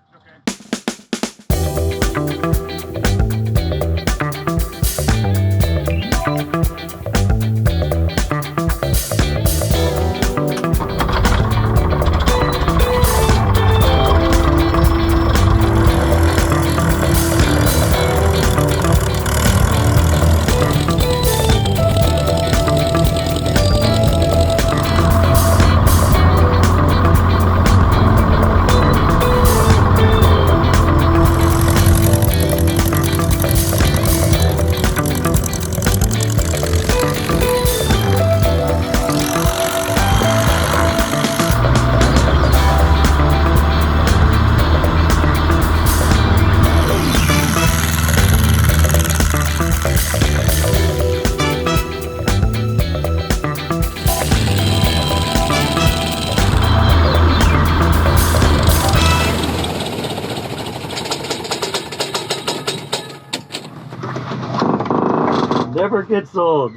Never gets old.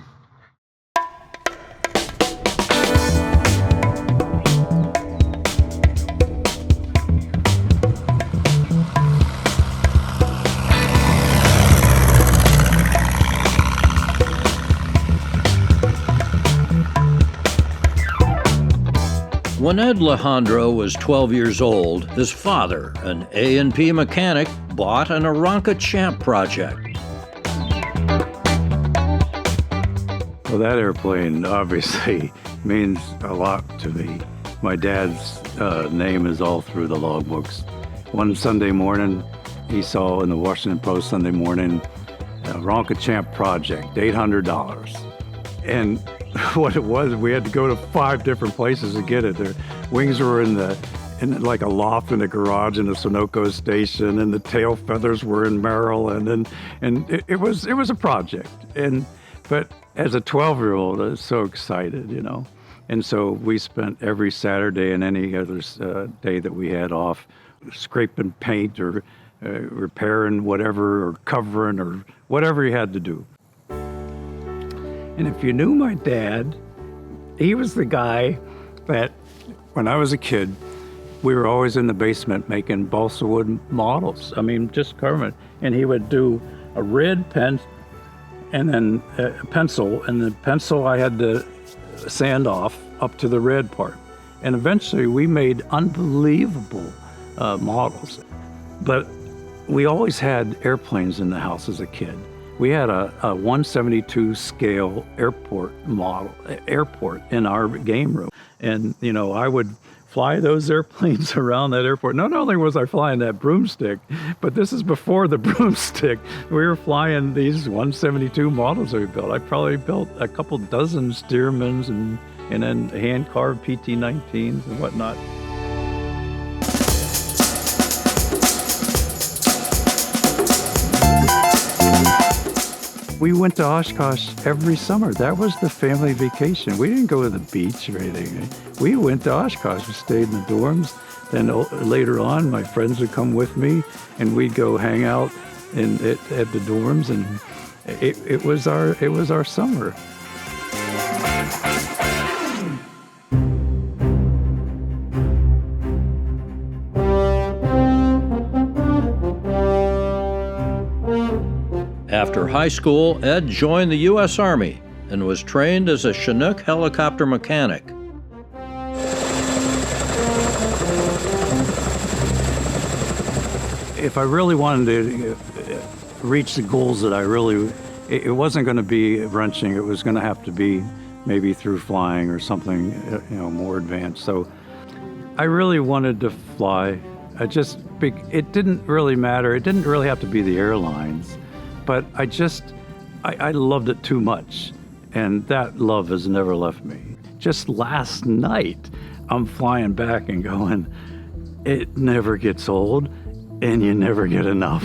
When Ed Alejandro was 12 years old, his father, an A&P mechanic, bought an Aranca Champ project. Well, that airplane obviously means a lot to me. My dad's name is all through the logbooks. One Sunday morning, he saw in the Washington Post Sunday morning, Aranca Champ project, $800. And what it was, we had to go to 5 different places to get it. Their wings were in like a loft in the garage in the Sunoco station, and the tail feathers were in Maryland, and it was a project. But as a 12-year-old, I was so excited, you know. And so we spent every Saturday and any other day that we had off scraping paint or repairing whatever, or covering, or whatever he had to do. And if you knew my dad, he was the guy that, when I was a kid, we were always in the basement making balsa wood models. I mean, just covering. And he would do a red pen and then a pencil, and the pencil I had to sand off up to the red part. And eventually we made unbelievable models. But we always had airplanes in the house as a kid. We had a 172 scale airport in our game room. And, you know, I would fly those airplanes around that airport. Not only was I flying that broomstick, but this is before the broomstick. We were flying these 172 models that we built. I probably built a couple dozen Stearmans and then hand-carved PT-19s and whatnot. We went to Oshkosh every summer. That was the family vacation. We didn't go to the beach or anything. We went to Oshkosh. We stayed in the dorms. Then later on, my friends would come with me, and we'd go hang out at the dorms, and it was our summer. After high school, Ed joined the U.S. Army and was trained as a Chinook helicopter mechanic. If I really wanted to reach the goals that it wasn't going to be wrenching. It was going to have to be maybe through flying or something, more advanced. So I really wanted to fly. It didn't really matter. It didn't really have to be the airlines. But I loved it too much, and that love has never left me. Just last night, I'm flying back and going, it never gets old. and you never get enough.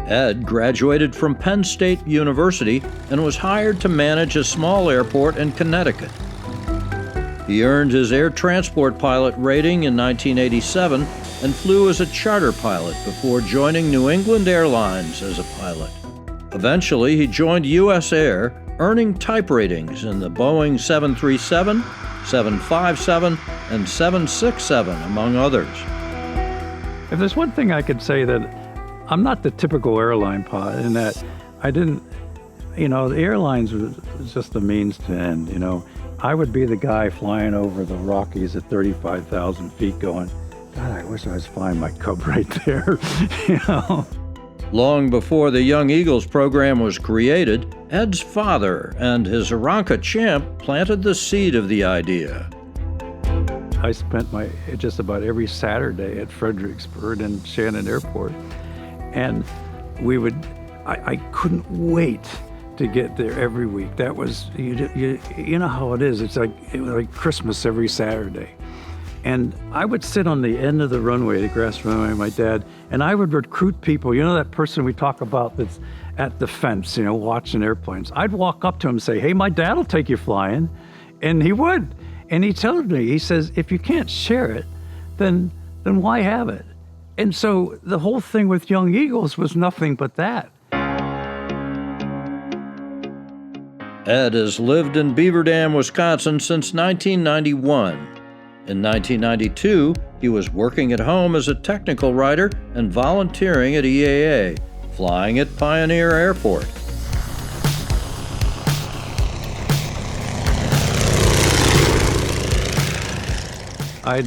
Ed graduated from Penn State University and was hired to manage a small airport in Connecticut. He earned his air transport pilot rating in 1987 and flew as a charter pilot before joining New England Airlines as a pilot. Eventually, he joined U.S. Air, earning type ratings in the Boeing 737, 757, and 767, among others. If there's one thing I could say, that I'm not the typical airline pilot in that I didn't, the airlines was just a means to end, I would be the guy flying over the Rockies at 35,000 feet going, God, I wish I was flying my Cub right there, Long before the Young Eagles program was created, Ed's father and his Aranca Champ planted the seed of the idea. I spent just about every Saturday at Fredericksburg and Shannon Airport. And I couldn't wait to get there every week. That was, you know how it is. It was like Christmas every Saturday. And I would sit on the end of the runway, the grass runway, with my dad, and I would recruit people. That person we talk about that's at the fence, watching airplanes. I'd walk up to him and say, hey, my dad will take you flying. And he would. And he tells me, he says, if you can't share it, then why have it? And so the whole thing with Young Eagles was nothing but that. Ed has lived in Beaver Dam, Wisconsin since 1991. In 1992, he was working at home as a technical writer and volunteering at EAA, flying at Pioneer Airport. I'd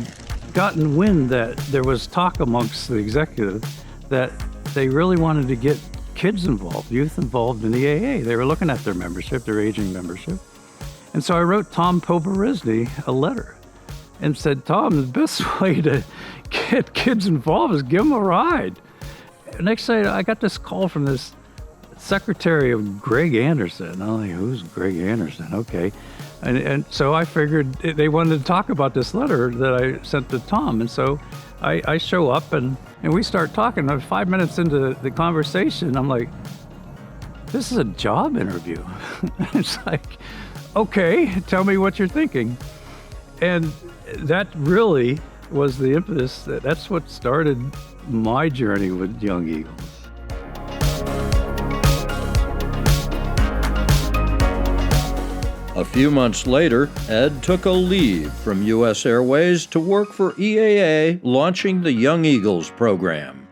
gotten wind that there was talk amongst the executive that they really wanted to get kids involved, youth involved in the EAA. They were looking at their membership, their aging membership. And so I wrote Tom Poberizny a letter and said, Tom, the best way to get kids involved is give them a ride. And next day, I got this call from this secretary of Greg Anderson. I'm like, who's Greg Anderson? Okay. And so I figured they wanted to talk about this letter that I sent to Tom. And so I show up and we start talking. 5 minutes into the conversation, I'm like, this is a job interview. It's like, okay, tell me what you're thinking. And that really was the impetus. That's what started my journey with Young Eagles. A few months later, Ed took a leave from U.S. Airways to work for EAA, launching the Young Eagles program.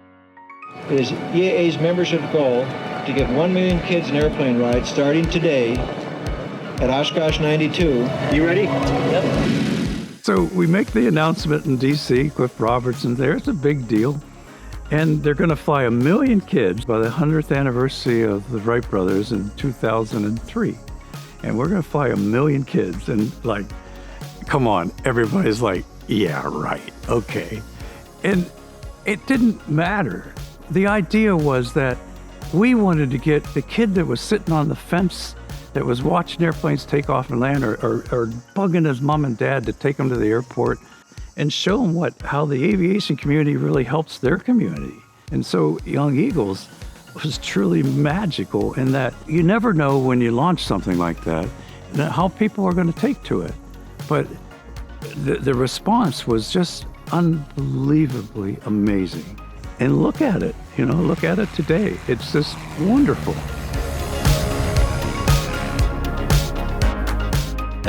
It is EAA's membership goal to give 1 million kids an airplane ride starting today at Oshkosh 92. You ready? Yep. So we make the announcement in D.C., Cliff Robertson's there. It's a big deal. And they're going to fly 1 million kids by the 100th anniversary of the Wright brothers in 2003. And we're going to fly 1 million kids. And come on, everybody's like, yeah, right, okay. And it didn't matter. The idea was that we wanted to get the kid that was sitting on the fence that was watching airplanes take off and land or bugging his mom and dad to take him to the airport and show them how the aviation community really helps their community. And so Young Eagles was truly magical in that you never know when you launch something like that how people are going to take to it. But the response was just unbelievably amazing. And look at it, look at it today. It's just wonderful.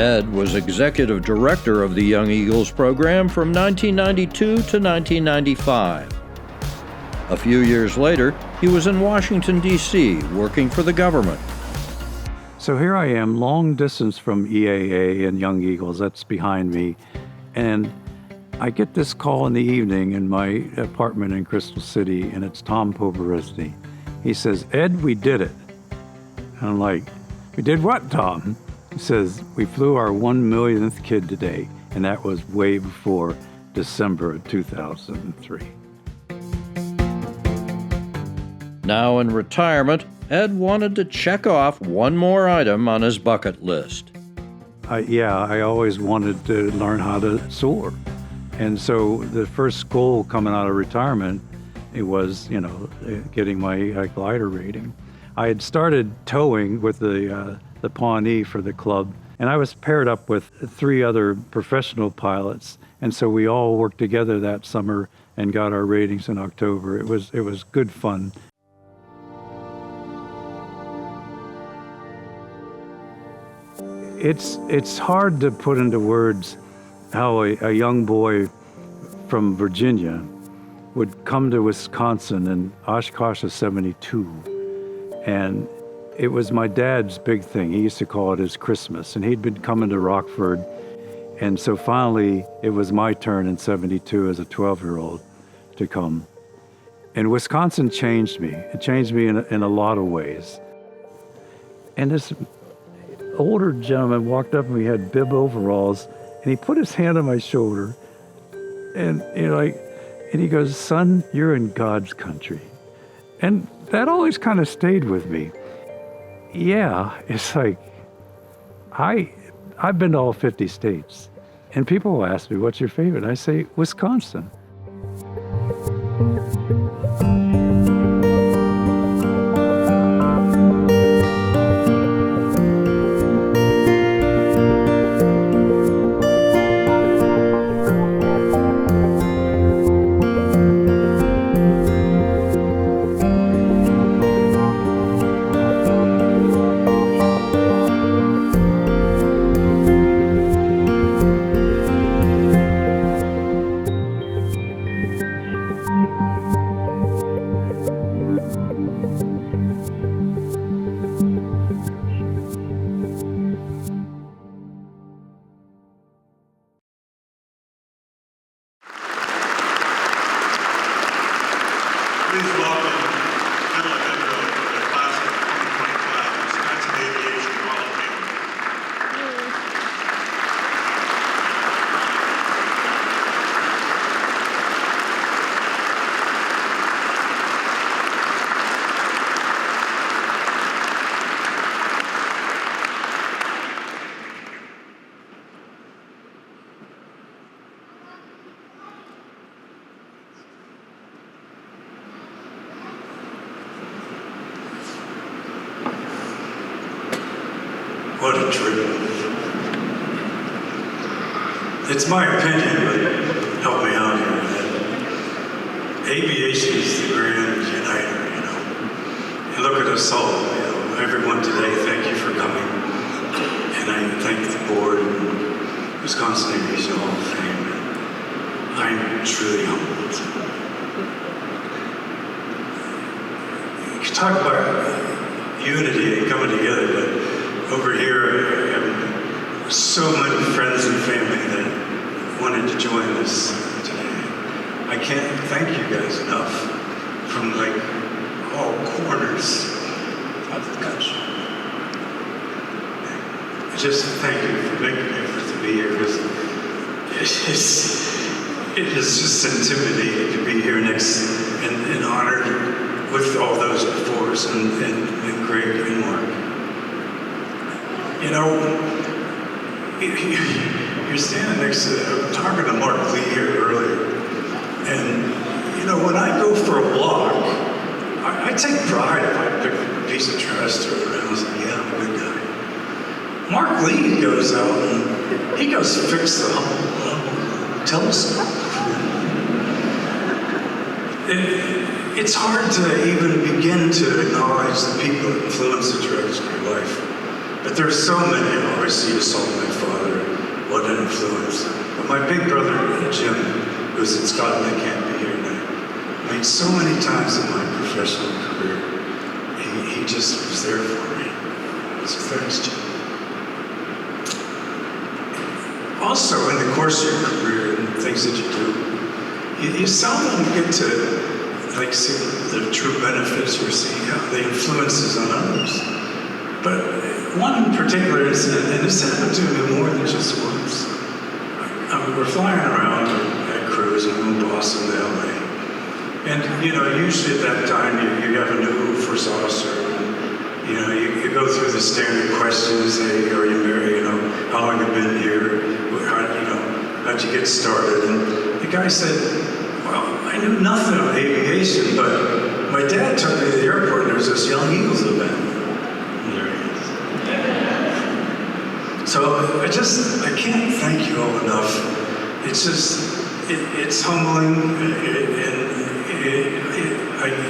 Ed was executive director of the Young Eagles program from 1992 to 1995. A few years later, he was in Washington, D.C., working for the government. So here I am, long distance from EAA and Young Eagles, that's behind me, and I get this call in the evening in my apartment in Crystal City, and it's Tom Poberizny. He says, Ed, we did it. And I'm like, we did what, Tom? He says, we flew our 1 millionth kid today, and that was way before December of 2003. Now in retirement, Ed wanted to check off one more item on his bucket list. I always wanted to learn how to soar. And so the first goal coming out of retirement, it was, getting my glider rating. I had started towing with the Pawnee for the club, and I was paired up with 3 other professional pilots. And so we all worked together that summer and got our ratings in October. It was good fun. It's hard to put into words how a young boy from Virginia would come to Wisconsin in Oshkosh of '72. And it was my dad's big thing. He used to call it his Christmas. And he'd been coming to Rockford. And so finally, it was my turn in '72 as a 12-year-old to come. And Wisconsin changed me. It changed me in a lot of ways. And this older gentleman walked up and he had bib overalls, and he put his hand on my shoulder, and and he goes, "Son, you're in God's country." And that always kind of stayed with me. Yeah, it's like, I've been to all 50 states, and people will ask me, "What's your favorite?" I say, Wisconsin. Please welcome Phil Hedrow to the class of 2025 Wisconsin Aviation Hall of Fame. What a trip. It's my opinion, but help me out here, that aviation is the grand uniter, And look at us all, everyone today, thank you for coming. And I thank the board and Wisconsin Aviation Hall of Fame. I'm truly humbled. You can talk about unity and coming together, but over here, I have so many friends and family that wanted to join us today. I can't thank you guys enough from all corners of the country. Just thank you for making the effort to be here, because it is just intimidating to be here next and honored with all those before us and Greg and Mark. You're standing next to, I was talking to Mark Lee here earlier, and, when I go for a walk, I take pride if I pick up a piece of trash, throw it around, I was like, yeah, I'm a good guy. Mark Lee goes out and he goes fix the Hubble telescope. It's hard to even begin to acknowledge the people that influence the direction of your life. But there's so many. Obviously, you saw my father, what an influence. But my big brother, Jim, who's in Scotland, can't be here tonight. I mean, so many times in my professional career, he just was there for me. So thanks, Jim. Also, in the course of your career and things that you do, you seldom get to see the true benefits or see how the influences on others. But one particular incident, and this happened to me more than just once. We're flying around at cruise and we're Boston to LA. And usually at that time you have a new first officer, You go through the standard questions, say, are you married, how long have you been here, how'd you get started? And the guy said, well, I knew nothing about aviation, but my dad took me to the airport and there was this Young Eagles event. And there he is. So I can't thank you all enough. It's just, it's humbling, and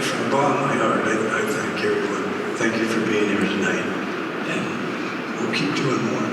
from the bottom of my heart, I thank everyone. Thank you for being here tonight, and we'll keep doing more.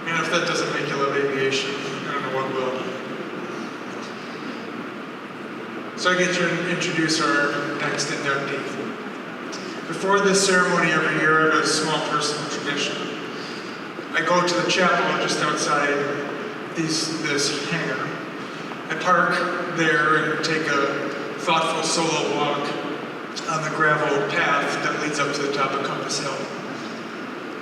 And if that doesn't make you love aviation, I don't know what will. So I get to introduce our next inductee. Before this ceremony every year, I have a small personal tradition. I go to the chapel just outside this hangar. I park there and take a thoughtful solo walk on the gravel path that leads up to the top of Compass Hill.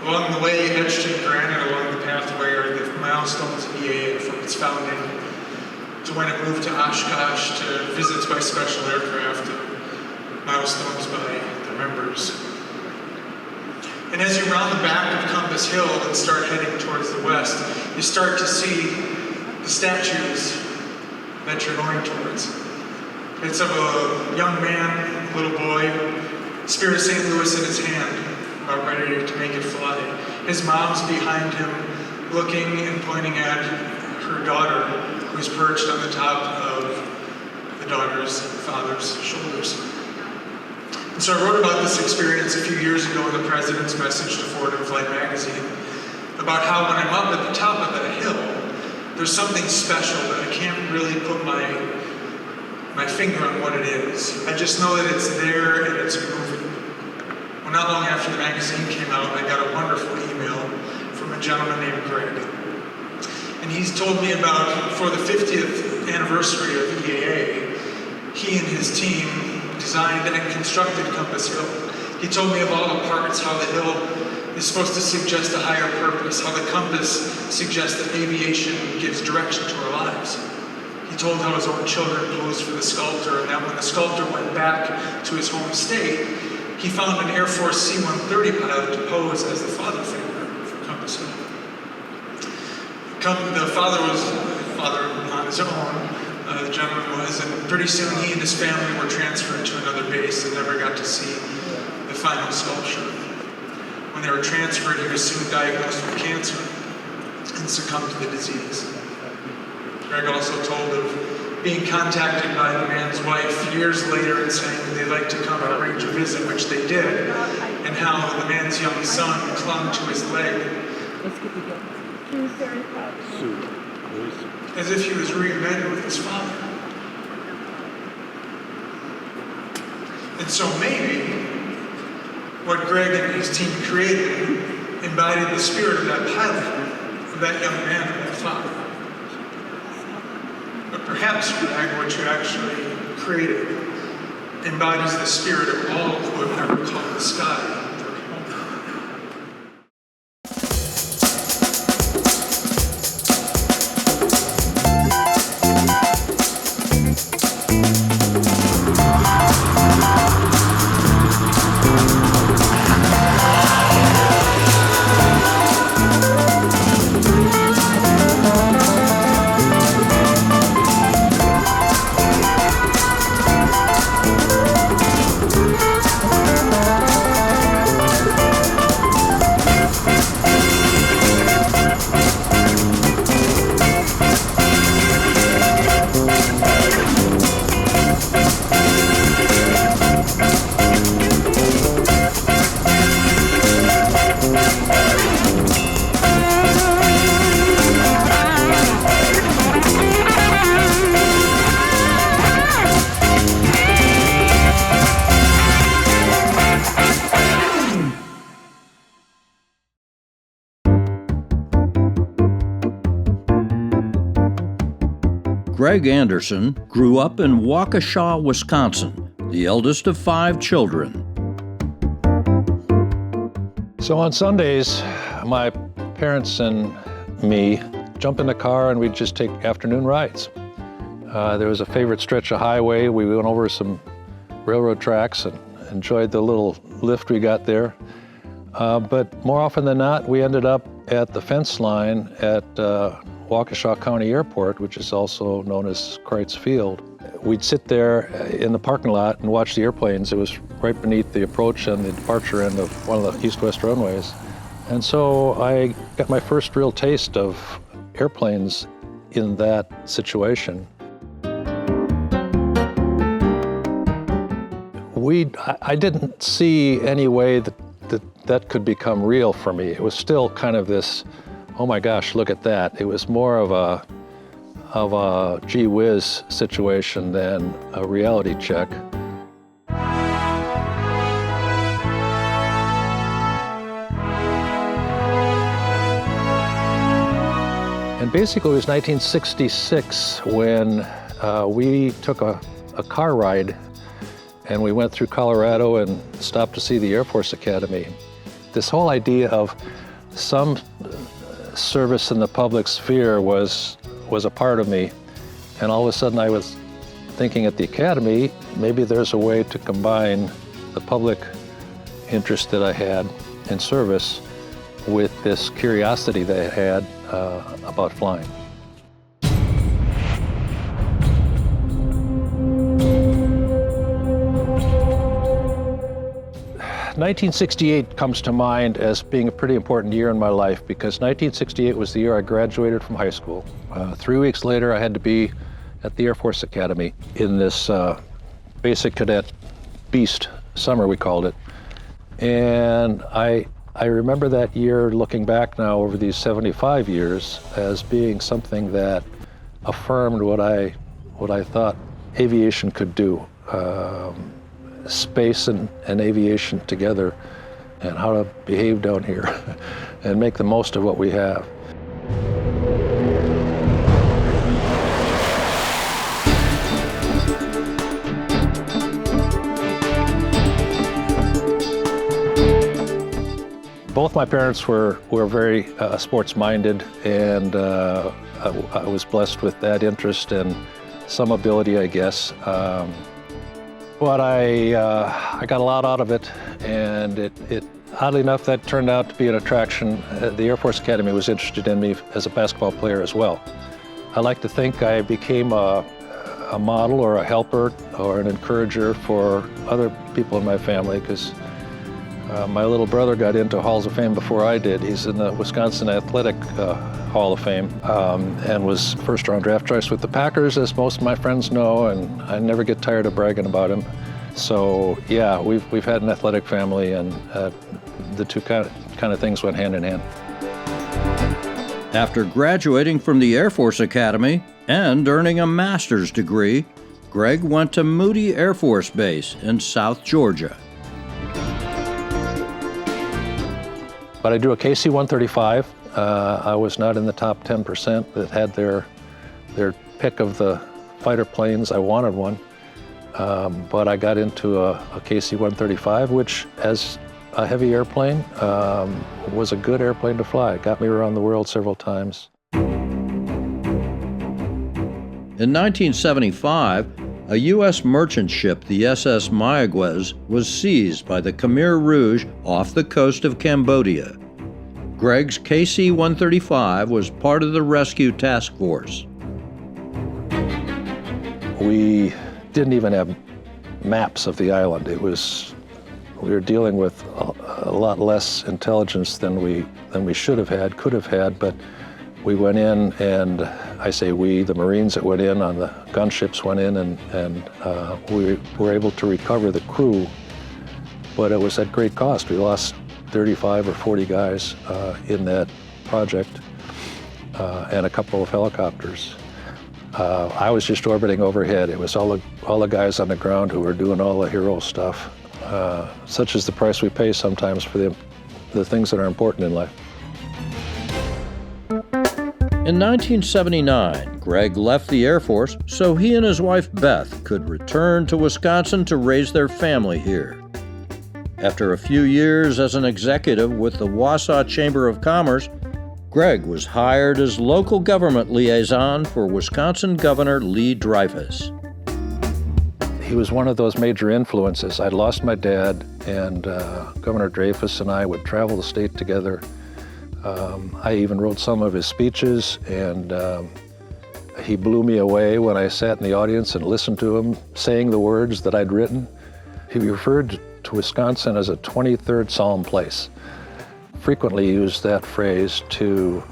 Along the way, etched in granite along the pathway, are the milestones of EAA from its founding to when it moved to Oshkosh, to visits by special aircraft, and milestones by the members. And as you round the back of Compass Hill and start heading towards the west, you start to see the statues that you're going towards. It's of a young man, a little boy, Spear of St. Louis in his hand, about ready to make it fly. His mom's behind him, looking and pointing at her daughter, who's perched on the top of the daughter's father's shoulders. And so I wrote about this experience a few years ago in the President's Message to Forward in Flight magazine, about how when I'm up at the top of that hill, there's something special that I can't really put my finger on what it is. I just know that it's there and it's moving. Well, not long after the magazine came out, I got a wonderful email from a gentleman named Greg. And he's told me about, for the 50th anniversary of EAA, he and his team designed and constructed Compass Hill. He told me of all the parts, how the hill is supposed to suggest a higher purpose, how the compass suggests that aviation gives direction to our lives. He told how his own children posed for the sculptor, and that when the sculptor went back to his home state, he found an Air Force C-130 pilot to pose as the father figure for Compass Hill. The father was a father on his own, the gentleman was, and pretty soon he and his family were transferred to another base and never got to see the final sculpture. When they were transferred, he was soon diagnosed with cancer and succumbed to the disease. Greg also told of being contacted by the man's wife years later and saying that they'd like to come and arrange a visit, which they did, and how the man's young son clung to his leg as if he was reunited with his father. And so maybe what Greg and his team created embodied the spirit of that pilot, of that young man, of that father. But perhaps, Greg, what you actually created embodies the spirit of all who have ever called the sky their home. Greg Anderson grew up in Waukesha, Wisconsin, the eldest of 5 children. So on Sundays, my parents and me jump in the car and we'd just take afternoon rides. There was a favorite stretch of highway. We went over some railroad tracks and enjoyed the little lift we got there. But more often than not, we ended up at the fence line at Waukesha County Airport, which is also known as Kreitz Field. We'd sit there in the parking lot and watch the airplanes. It was right beneath the approach and the departure end of one of the east-west runways. And so I got my first real taste of airplanes in that situation. I didn't see any way that could become real for me. It was still kind of this, oh my gosh, look at that. It was more of a gee whiz situation than a reality check. And basically it was 1966 when we took a car ride and we went through Colorado and stopped to see the Air Force Academy. This whole idea of some service in the public sphere was a part of me. And all of a sudden I was thinking at the Academy, maybe there's a way to combine the public interest that I had in service with this curiosity that I had about flying. 1968 comes to mind as being a pretty important year in my life because 1968 was the year I graduated from high school. 3 weeks later, I had to be at the Air Force Academy in this basic cadet beast summer, we called it. And I remember that year, looking back now over these 75 years, as being something that affirmed what I thought aviation could do. Space and aviation together, and how to behave down here and make the most of what we have. Both my parents were very sports-minded, and I was blessed with that interest and some ability, I guess. But I got a lot out of it, and it oddly enough, that turned out to be an attraction. The Air Force Academy was interested in me as a basketball player as well. I like to think I became a model or a helper or an encourager for other people in my family, because my little brother got into Halls of Fame before I did. He's in the Wisconsin Athletic Hall of Fame and was first-round draft choice with the Packers, as most of my friends know, and I never get tired of bragging about him. So yeah, we've had an athletic family, and the two kind of things went hand in hand. After graduating from the Air Force Academy and earning a master's degree, Greg went to Moody Air Force Base in South Georgia. But I drew a KC-135. I was not in the top 10% that had their pick of the fighter planes. I wanted one, but I got into a KC-135, which, as a heavy airplane, was a good airplane to fly. It got me around the world several times. In 1975, a U.S. merchant ship, the SS Mayaguez, was seized by the Khmer Rouge off the coast of Cambodia. Greg's KC-135 was part of the rescue task force. We didn't even have maps of the island. We were dealing with a lot less intelligence than we should have had, could have had, but we went in, and I say we, the Marines that went in on the gunships went in, and we were able to recover the crew, but it was at great cost. We lost 35 or 40 guys in that project, and a couple of helicopters. I was just orbiting overhead. It was all the guys on the ground who were doing all the hero stuff. Such is the price we pay sometimes for the things that are important in life. In 1979, Greg left the Air Force so he and his wife Beth could return to Wisconsin to raise their family here. After a few years as an executive with the Wausau Chamber of Commerce, Greg was hired as local government liaison for Wisconsin Governor Lee Dreyfus. He was one of those major influences. I'd lost my dad, and Governor Dreyfus and I would travel the state together. I even wrote some of his speeches, and he blew me away when I sat in the audience and listened to him saying the words that I'd written. He referred to Wisconsin as a 23rd Psalm place. Frequently used that phrase to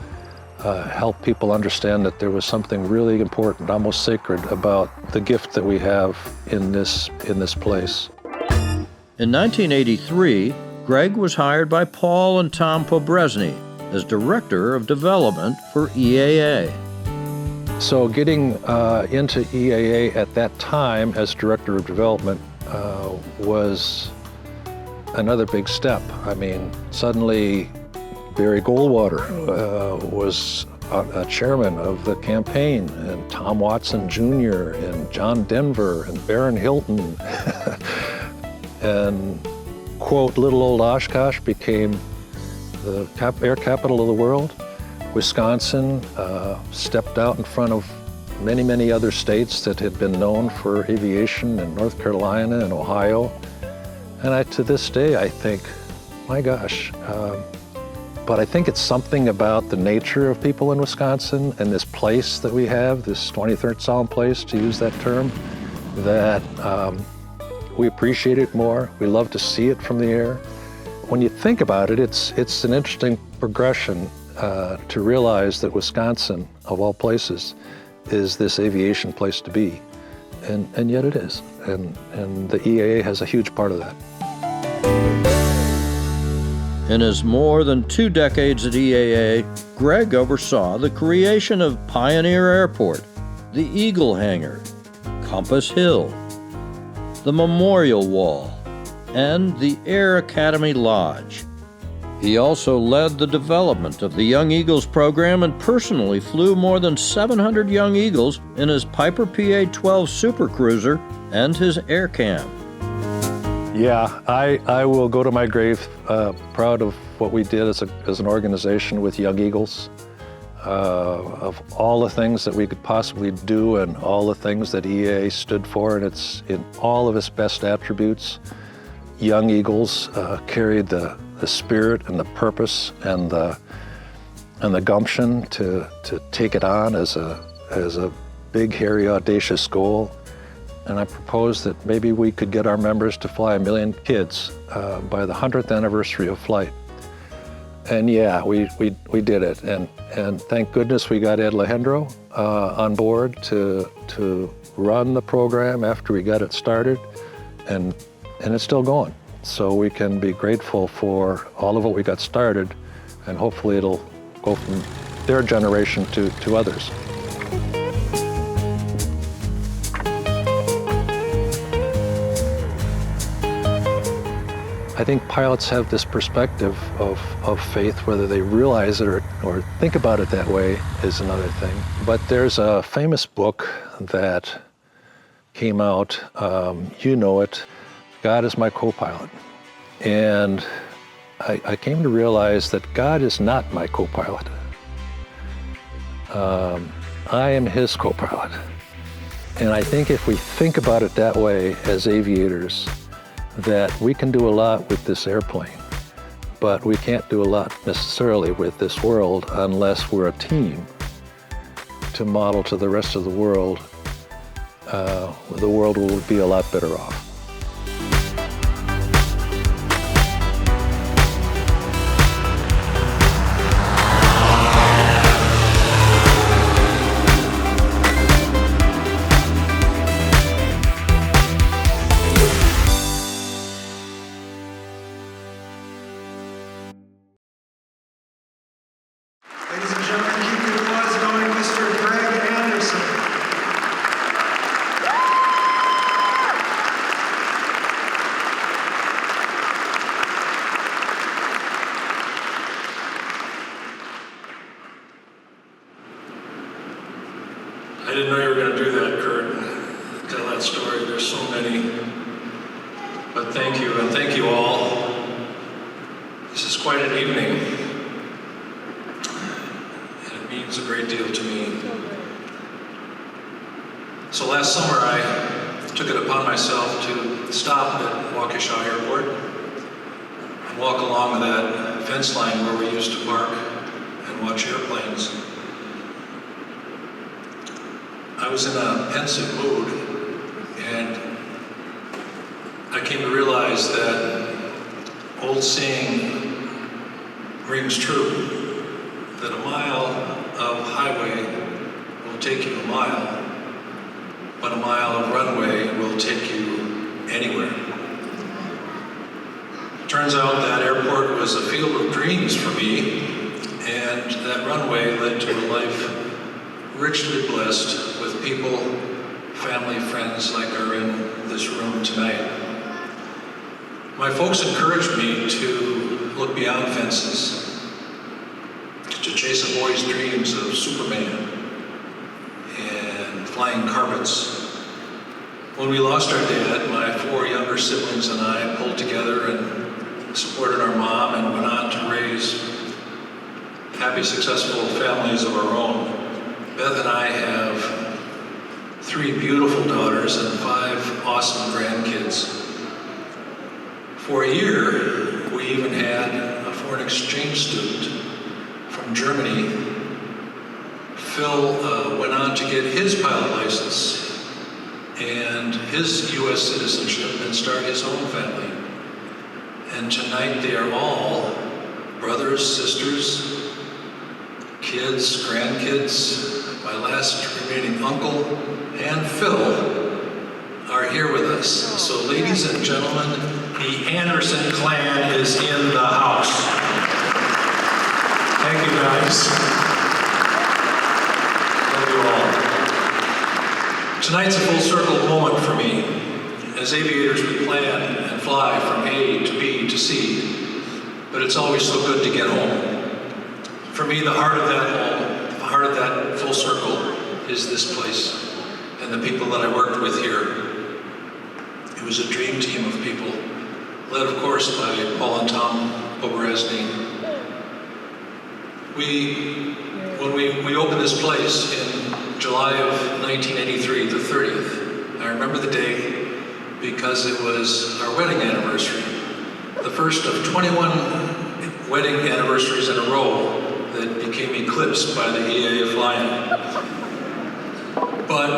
help people understand that there was something really important, almost sacred, about the gift that we have in this place. In 1983, Greg was hired by Paul and Tom Pobresny as Director of Development for EAA. So getting into EAA at that time as Director of Development was another big step. I mean, suddenly Barry Goldwater was a chairman of the campaign, and Tom Watson Jr. and John Denver and Barron Hilton. And, quote, little old Oshkosh became the air capital of the world. Wisconsin stepped out in front of many, many other states that had been known for aviation, in North Carolina and Ohio. And to this day, I think, my gosh, but I think it's something about the nature of people in Wisconsin and this place that we have, this 23rd Psalm place, to use that term, that we appreciate it more. We love to see it from the air. When you think about it, it's an interesting progression to realize that Wisconsin, of all places, is this aviation place to be. And yet it is. And the EAA has a huge part of that. In his more than 2 decades at EAA, Greg oversaw the creation of Pioneer Airport, the Eagle Hangar, Compass Hill, the Memorial Wall, and the Air Academy Lodge. He also led the development of the Young Eagles program and personally flew more than 700 Young Eagles in his Piper PA-12 Super Cruiser and his Aircam. Yeah, I will go to my grave proud of what we did as an organization with Young Eagles, of all the things that we could possibly do and all the things that EAA stood for, and it's in all of its best attributes. Young Eagles carried the spirit and the purpose and the gumption to take it on as a big, hairy, audacious goal. And I proposed that maybe we could get our members to fly 1 million kids by the 100th anniversary of flight. And yeah, we did it. And thank goodness we got Ed Lehendro on board to run the program after we got it started. And it's still going. So we can be grateful for all of what we got started, and hopefully it'll go from their generation to others. I think pilots have this perspective of faith. Whether they realize it or think about it that way is another thing. But there's a famous book that came out, you know it, God is my co-pilot. And I came to realize that God is not my co-pilot. I am his co-pilot. And I think if we think about it that way as aviators, that we can do a lot with this airplane, but we can't do a lot necessarily with this world unless we're a team to model to the rest of the world. The world will be a lot better off. Ladies and gentlemen, keep your applause going, Mr. Greg Anderson. so many, but thank you, and thank you all. This is quite an evening, and it means a great deal to me. So last summer, I took it upon myself to stop at Waukesha Airport and walk along that fence line where we used to park and watch airplanes. I was in a pensive mood, and I came to realize that old saying rings true, that a mile of highway will take you a mile, but a mile of runway will take you anywhere. Turns out that airport was a field of dreams for me, and that runway led to a life richly blessed with people, family, friends like are in this room tonight. My folks encouraged me to look beyond fences, to chase a boy's dreams of Superman and flying carpets. When we lost our dad, my 4 younger siblings and I pulled together and supported our mom and went on to raise happy, successful families of our own. Beth and I have 3 beautiful daughters and 5 awesome grandkids. For a year, we even had a foreign exchange student from Germany. Phil went on to get his pilot license and his U.S. citizenship and start his own family. And tonight they are all brothers, sisters, kids, grandkids. My last remaining uncle and Phil are here with us. So ladies and gentlemen, the Anderson clan is in the house. Thank you, guys. Love you all. Tonight's a full circle moment for me. As aviators, we plan and fly from A to B to C, but it's always so good to get home. For me, the heart of that home, the heart of that full circle is this place and the people that I worked with here. It was a dream team of people, led of course by Paul and Tom Oberesny. When we opened this place in July of 1983, the 30th, I remember the day because it was our wedding anniversary, the first of 21 wedding anniversaries in a row that became eclipsed by the EAA flying. But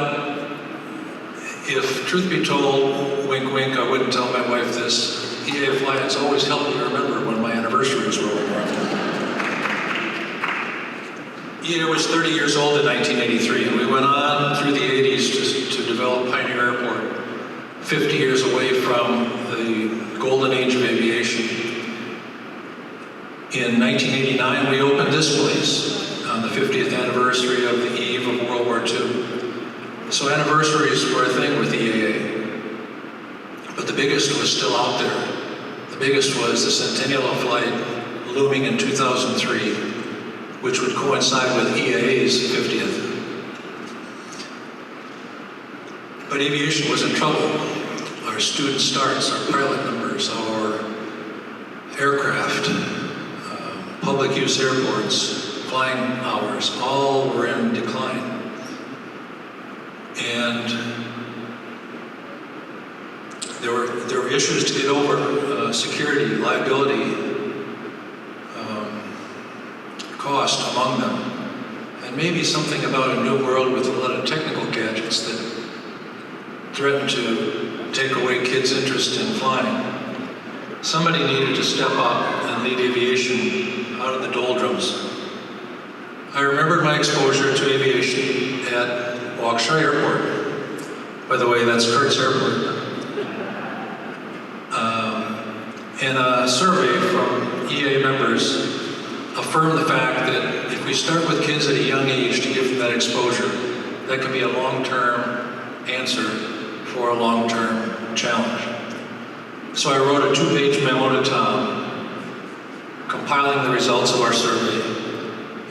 if truth be told, wink wink, I wouldn't tell my wife this, EAA flying's always helped me remember when my anniversary was rolling around. EAA was 30 years old in 1983, and we went on through the 80s to develop Pioneer Airport, 50 years away from the golden age of aviation. In 1989, we opened this place on the 50th anniversary of the eve of World War II. So anniversaries were a thing with EAA. But the biggest was still out there. The biggest was the centennial of flight looming in 2003, which would coincide with EAA's 50th. But aviation was in trouble. Our student starts, our pilot numbers, our aircraft, public use airports, flying hours, all were in decline. And there were issues to get over, security, liability, cost among them, and maybe something about a new world with a lot of technical gadgets that threatened to take away kids' interest in flying. Somebody needed to step up and lead aviation out of the doldrums. I remembered my exposure to aviation at Waukesha Airport. By the way, that's Kurt's airport. And a survey from EA members affirmed the fact that if we start with kids at a young age to give them that exposure, that can be a long-term answer for a long-term challenge. So I wrote a 2-page memo to Tom, compiling the results of our survey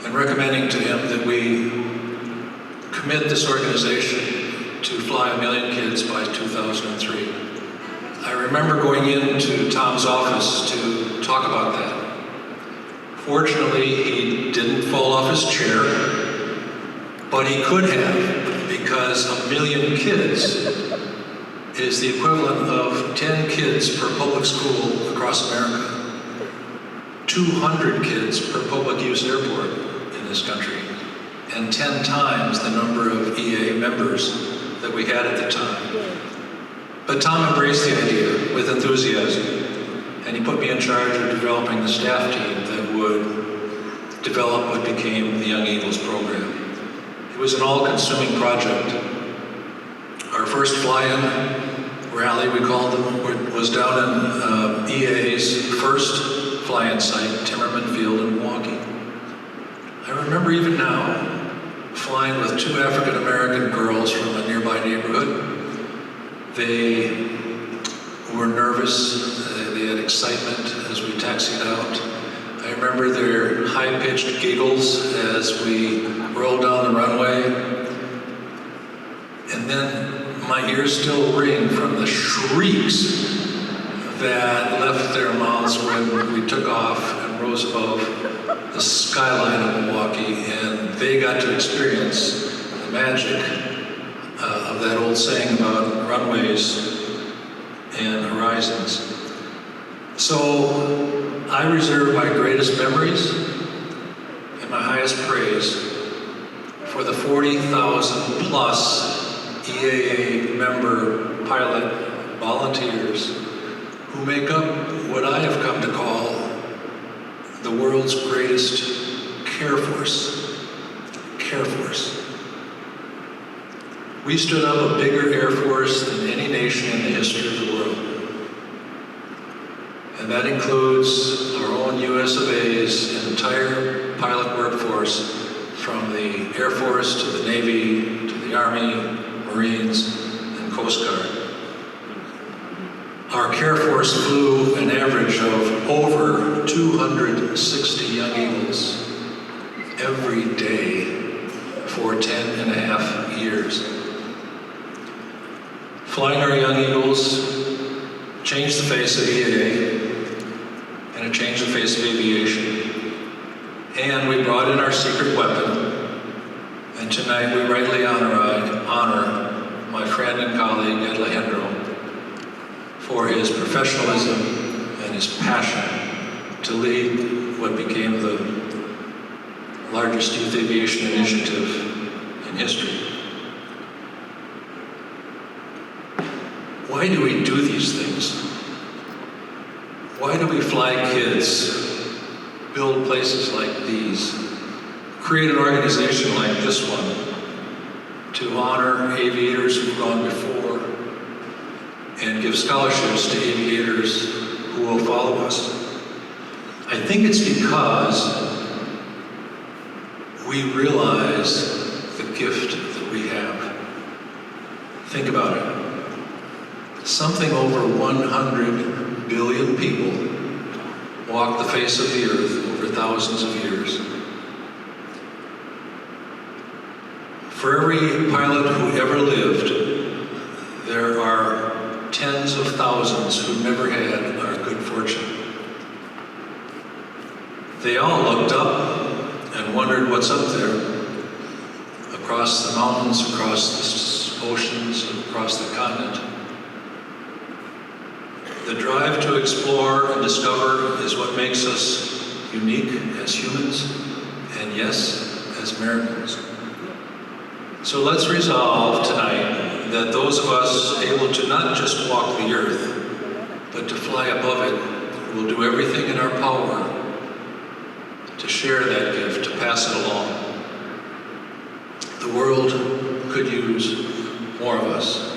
and recommending to him that we commit this organization to fly 1 million kids by 2003. I remember going into Tom's office to talk about that. Fortunately, he didn't fall off his chair, but he could have, because 1 million kids is the equivalent of 10 kids per public school across America. 200 kids per public use airport in this country, and 10 times the number of EA members that we had at the time. But Tom embraced the idea with enthusiasm, and he put me in charge of developing the staff team that would develop what became the Young Eagles program. It was an all-consuming project. Our first fly-in rally, we called them, was down in EA's first fly-in site, Timmerman Field in Milwaukee. I remember even now flying with 2 African-American girls from a nearby neighborhood. They were nervous, they had excitement as we taxied out. I remember their high-pitched giggles as we rolled down the runway. And then my ears still ring from the shrieks that left their mouths when we took off and rose above the skyline of Milwaukee, and they got to experience the magic of that old saying about runways and horizons. So I reserve my greatest memories and my highest praise for the 40,000 plus EAA member pilot volunteers who make up what I have come to call the world's greatest care force. Care force. We stood up a bigger air force than any nation in the history of the world. And that includes our own US of A's entire pilot workforce, from the Air Force to the Navy, to the Army, Marines, and Coast Guard. Our Care Force flew an average of over 260 Young Eagles every day for 10 and a half years. Flying our Young Eagles changed the face of EAA, and it changed the face of aviation. And we brought in our secret weapon, and tonight we rightly honor my friend and colleague Ed Alejandro for his professionalism and his passion to lead what became the largest youth aviation initiative in history. Why do we do these things? Why do we fly kids, build places like these, create an organization like this one to honor aviators who've gone before and give scholarships to aviators who will follow us? I think it's because we realize the gift that we have. Think about it. Something over 100 billion people walk the face of the earth over thousands of years. For every pilot who ever lived, there are tens of thousands who never had our good fortune. They all looked up and wondered what's up there, across the mountains, across the oceans, across the continent. The drive to explore and discover is what makes us unique as humans, and yes, as Americans. So let's resolve tonight that those of us able to not just walk the earth, but to fly above it, will do everything in our power to share that gift, to pass it along. The world could use more of us.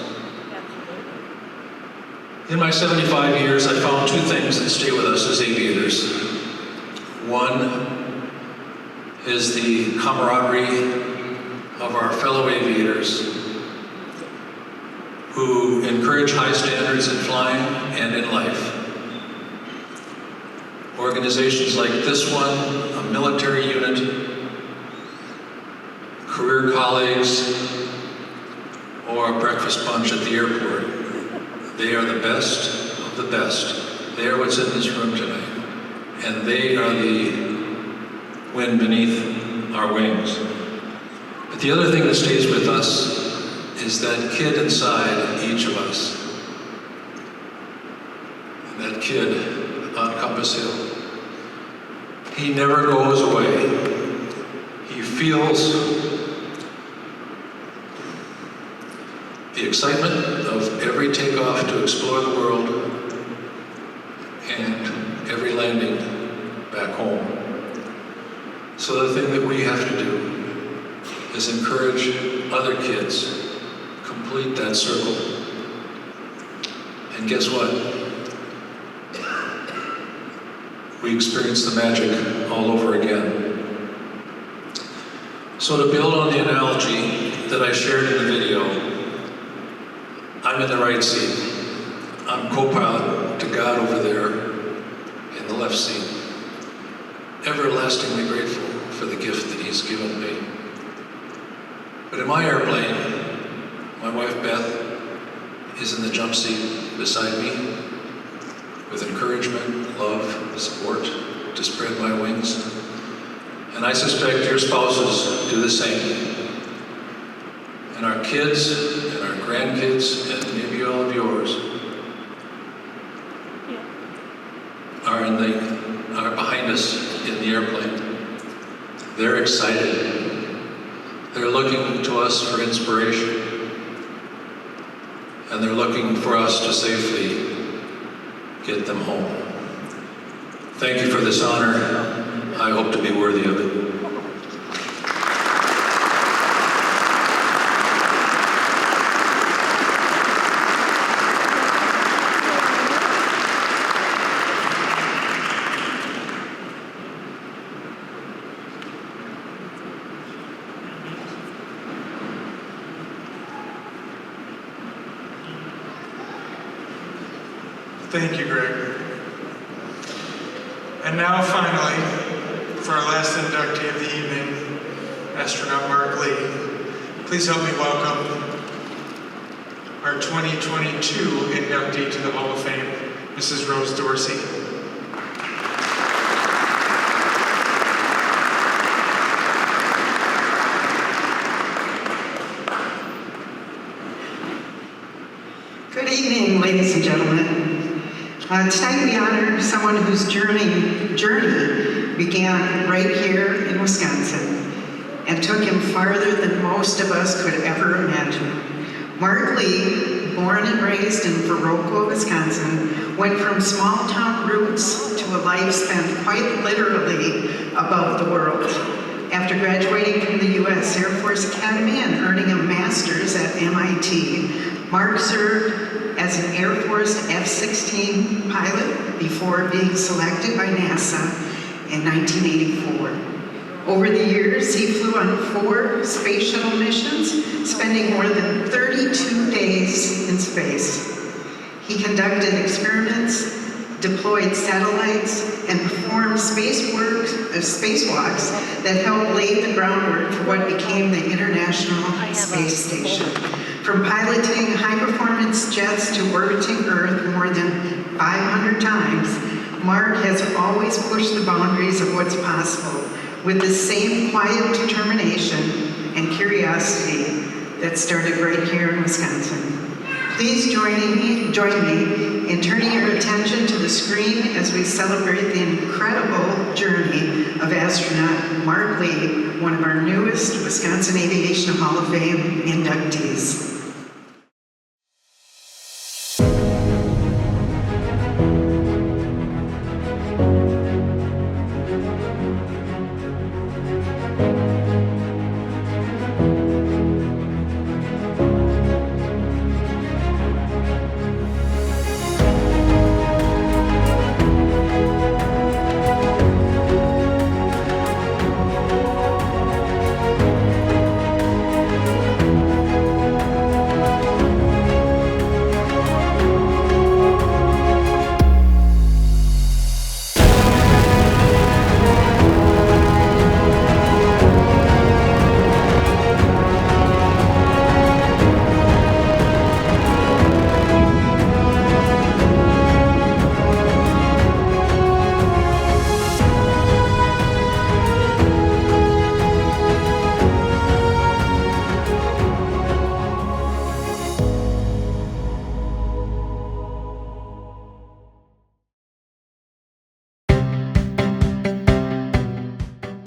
In my 75 years, I found 2 things that stay with us as aviators. One is the camaraderie of our fellow aviators who encourage high standards in flying and in life. Organizations like this one, a military unit, career colleagues, or our breakfast bunch at the airport. They are the best of the best. They are what's in this room tonight. And they are the wind beneath our wings. But the other thing that stays with us is that kid inside each of us. And that kid on Compass Hill. He never goes away. He feels the excitement of every takeoff to explore the world and every landing back home. So the thing that we have to do is encourage other kids, complete that circle. And guess what? We experience the magic all over again. So to build on the analogy that I shared in the video, I'm in the right seat. I'm co-pilot to God over there in the left seat. Everlastingly grateful for the gift that He's given me. But in my airplane, my wife Beth is in the jump seat beside me with encouragement, love, support to spread my wings. And I suspect your spouses do the same. And our kids and our grandkids and maybe all of yours are behind us in the airplane. They're excited. They're looking to us for inspiration. And they're looking for us to safely get them home. Thank you for this honor. I hope to be worthy of it. Thank you, Greg. And now finally, for our last inductee of the evening, astronaut Mark Lee. Please help me welcome our 2022 inductee to the Hall of Fame, Mrs. Rose Dorsey. Good evening, ladies and gentlemen. Tonight we honor someone whose journey began right here in Wisconsin and took him farther than most of us could ever imagine. Mark Lee, born and raised in Viroqua, Wisconsin, went from small town roots to a life spent quite literally above the world. After graduating from the U.S. Air Force Academy and earning a master's at MIT, Mark served as an Air Force F-16 pilot before being selected by NASA in 1984. Over the years, he flew on 4 space shuttle missions, spending more than 32 days in space. He conducted experiments, deployed satellites, and performed spacewalks that helped lay the groundwork for what became the International Space Station. From piloting high-performance jets to orbiting Earth more than 500 times, Mark has always pushed the boundaries of what's possible with the same quiet determination and curiosity that started right here in Wisconsin. Please join me in turning your attention to the screen as we celebrate the incredible journey of astronaut Mark Lee, one of our newest Wisconsin Aviation Hall of Fame inductees.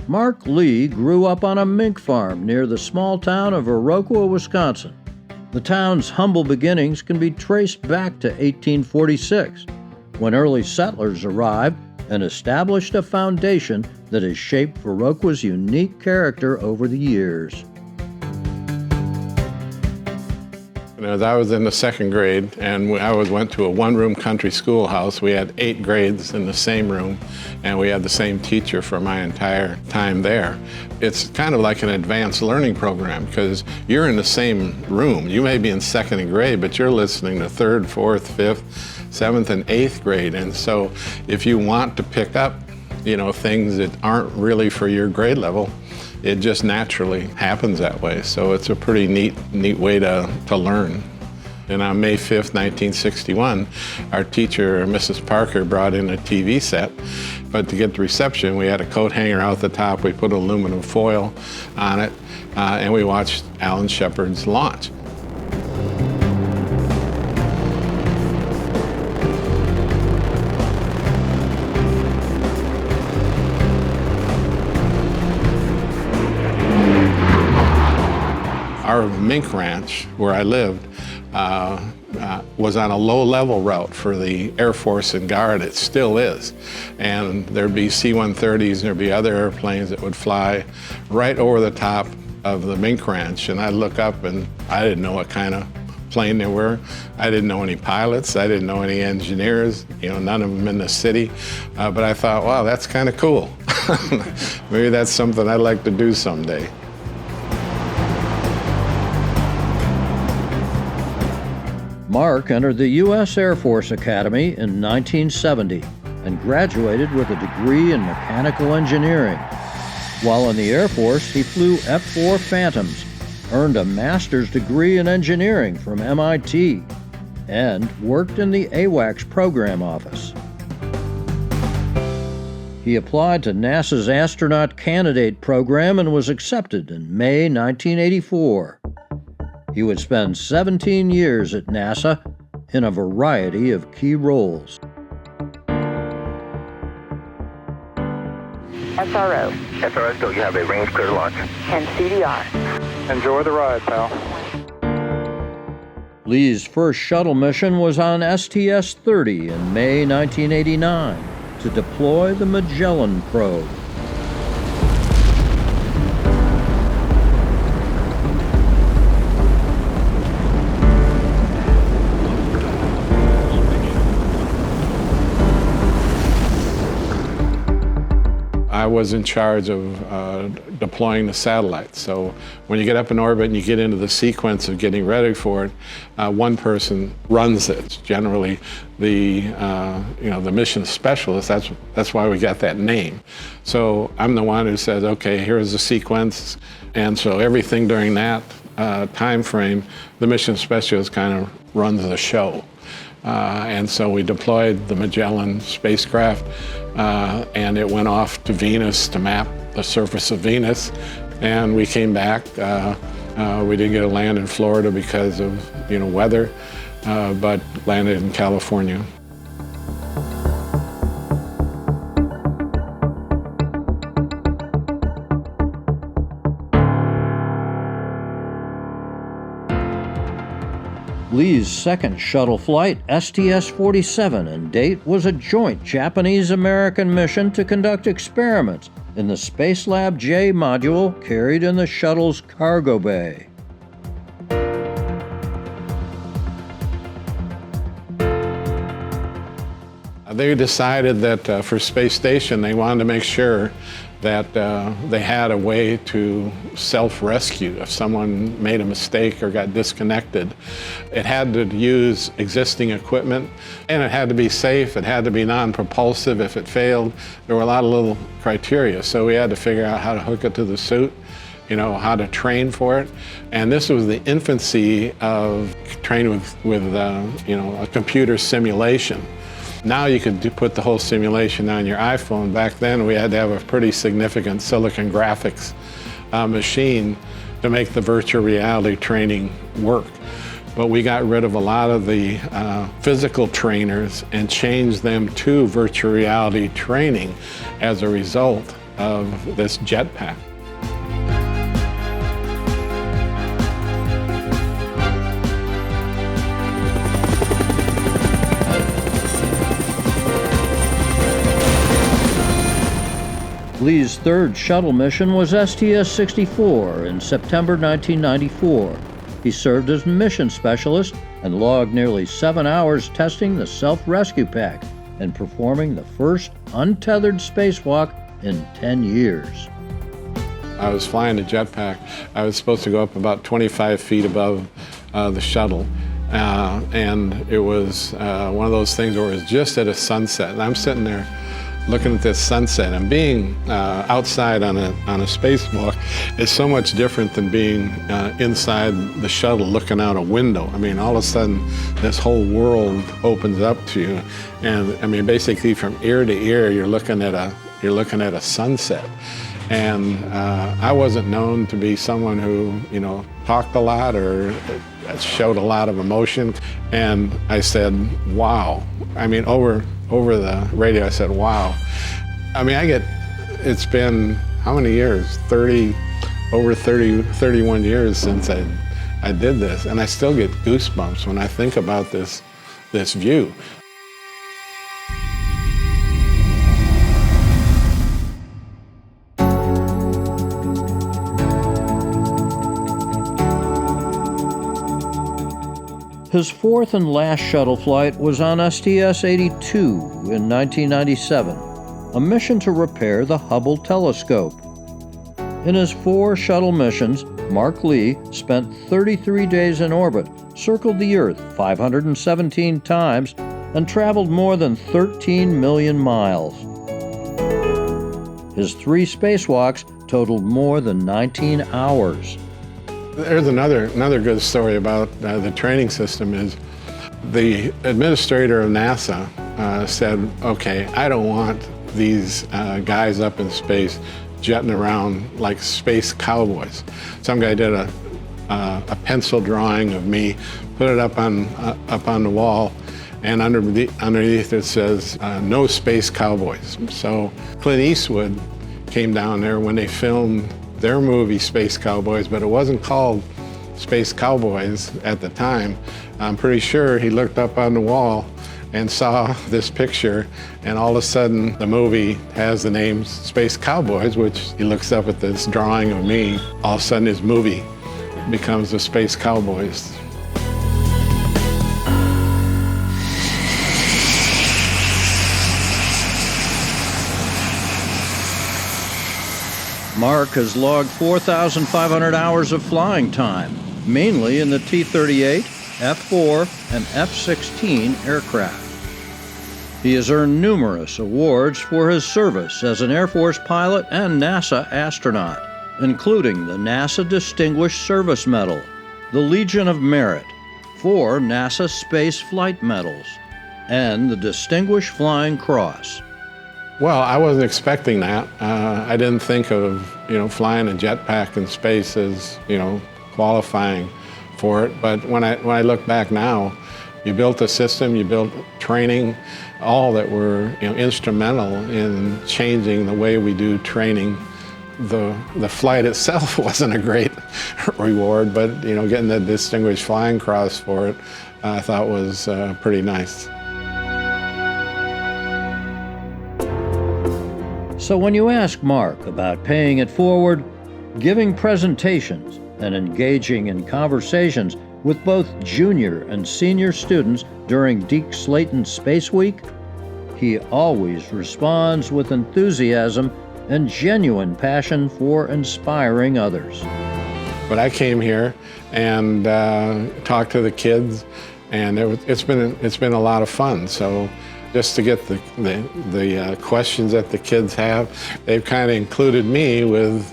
Mark Lee grew up on a mink farm near the small town of Iroquois, Wisconsin. The town's humble beginnings can be traced back to 1846, when early settlers arrived and established a foundation that has shaped Viroqua's unique character over the years. As I was in the second grade, and I went to a one-room country schoolhouse. We had 8 grades in the same room, and we had the same teacher for my entire time there. It's kind of like an advanced learning program because you're in the same room. You may be in second grade, but you're listening to third, fourth, fifth, seventh, and eighth grade. And so if you want to pick up, things that aren't really for your grade level, it just naturally happens that way. So it's a pretty neat way to learn. And on May 5th, 1961, our teacher, Mrs. Parker, brought in a TV set. But to get the reception, we had a coat hanger out the top. We put aluminum foil on it, and we watched Alan Shepard's launch. Our mink ranch, where I lived, was on a low-level route for the Air Force and Guard. It still is. And there'd be C-130s, and there'd be other airplanes that would fly right over the top of the mink ranch. And I'd look up, and I didn't know what kind of plane they were. I didn't know any pilots. I didn't know any engineers, none of them in the city. But I thought, wow, that's kind of cool. Maybe that's something I'd like to do someday. Mark entered the U.S. Air Force Academy in 1970 and graduated with a degree in mechanical engineering. While in the Air Force, he flew F-4 Phantoms, earned a master's degree in engineering from MIT, and worked in the AWACS program office. He applied to NASA's astronaut candidate program and was accepted in May 1984. He would spend 17 years at NASA in a variety of key roles. SRO. SRO, so you have a range clear launch. And CDR. Enjoy the ride, pal. Lee's first shuttle mission was on STS-30 in May 1989 to deploy the Magellan probe. I was in charge of deploying the satellites. So when you get up in orbit and you get into the sequence of getting ready for it, one person runs it. It's generally the mission specialist. That's why we got that name. So I'm the one who says, okay, here's the sequence. And so everything during that time frame, the mission specialist kind of runs the show. And so we deployed the Magellan spacecraft, and it went off to Venus to map the surface of Venus. And we came back. We didn't get to land in Florida because of weather, but landed in California. Lee's second shuttle flight, STS-47, and date was a joint Japanese-American mission to conduct experiments in the Spacelab J module carried in the shuttle's cargo bay. They decided that for Space Station, they wanted to make sure that they had a way to self-rescue if someone made a mistake or got disconnected. It had to use existing equipment, and it had to be safe, it had to be non-propulsive. If it failed, there were a lot of little criteria, so we had to figure out how to hook it to the suit, how to train for it. And this was the infancy of training with a computer simulation. Now you could put the whole simulation on your iPhone. Back then we had to have a pretty significant silicon graphics machine to make the virtual reality training work. But we got rid of a lot of the physical trainers and changed them to virtual reality training as a result. of this jetpack. Lee's third shuttle mission was STS-64 in September 1994. He served as mission specialist and logged nearly 7 hours testing the self-rescue pack and performing the first untethered spacewalk in 10 years. I was flying a jetpack. I was supposed to go up about 25 feet above the shuttle. And it was one of those things where it was just at a sunset. And I'm sitting there looking at this sunset, and being outside on a spacewalk is so much different than being inside the shuttle looking out a window. I mean, all of a sudden, this whole world opens up to you, and I mean, basically from ear to ear, you're looking at a sunset. And I wasn't known to be someone who, you know, talked a lot or showed a lot of emotion. And I said, wow. I mean, over the radio, I said, wow. I mean, it's been how many years? 31 years since I did this. And I still get goosebumps when I think about this view. His fourth and last shuttle flight was on STS-82 in 1997, a mission to repair the Hubble telescope. In his 4 shuttle missions, Mark Lee spent 33 days in orbit, circled the Earth 517 times, and traveled more than 13 million miles. His 3 spacewalks totaled more than 19 hours. There's another good story about the training system is the administrator of NASA said, okay, I don't want these guys up in space jetting around like space cowboys. Some guy did a pencil drawing of me, put it up on the wall, and underneath it says, no space cowboys. So Clint Eastwood came down there when they filmed their movie Space Cowboys, but it wasn't called Space Cowboys at the time. I'm pretty sure he looked up on the wall and saw this picture, and all of a sudden the movie has the name Space Cowboys, which he looks up at this drawing of me. All of a sudden his movie becomes the Space Cowboys. Mark has logged 4,500 hours of flying time, mainly in the T-38, F-4, and F-16 aircraft. He has earned numerous awards for his service as an Air Force pilot and NASA astronaut, including the NASA Distinguished Service Medal, the Legion of Merit, 4 NASA Space Flight Medals, and the Distinguished Flying Cross. Well, I wasn't expecting that. I didn't think of, flying a jetpack in space as, qualifying for it. But when I look back now, you built a system, you built training, all that were, instrumental in changing the way we do training. The flight itself wasn't a great reward, but, getting the Distinguished Flying Cross for it, I thought was pretty nice. So when you ask Mark about paying it forward, giving presentations, and engaging in conversations with both junior and senior students during Deke Slayton Space Week, he always responds with enthusiasm and genuine passion for inspiring others. But I came here and talked to the kids, and it's been a lot of fun. So just to get the questions that the kids have, they've kind of included me with,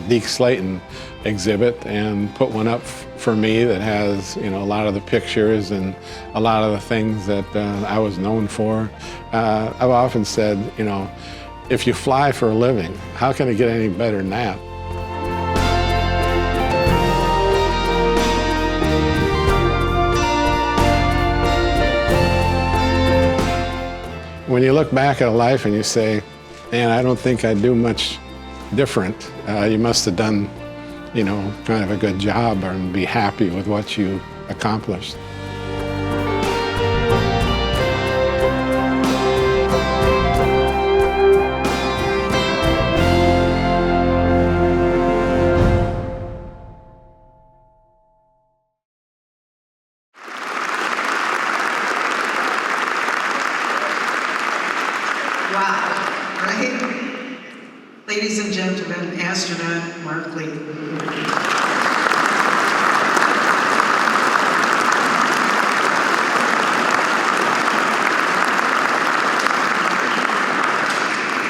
Deke Slayton exhibit and put one up for me that has, a lot of the pictures and a lot of the things that I was known for. I've often said, if you fly for a living, how can it get any better than that? When you look back at a life and you say, man, I don't think I'd do much different. You must have done, you know, kind of a good job and be happy with what you accomplished. Wow, right? Ladies and gentlemen, astronaut Mark Lee.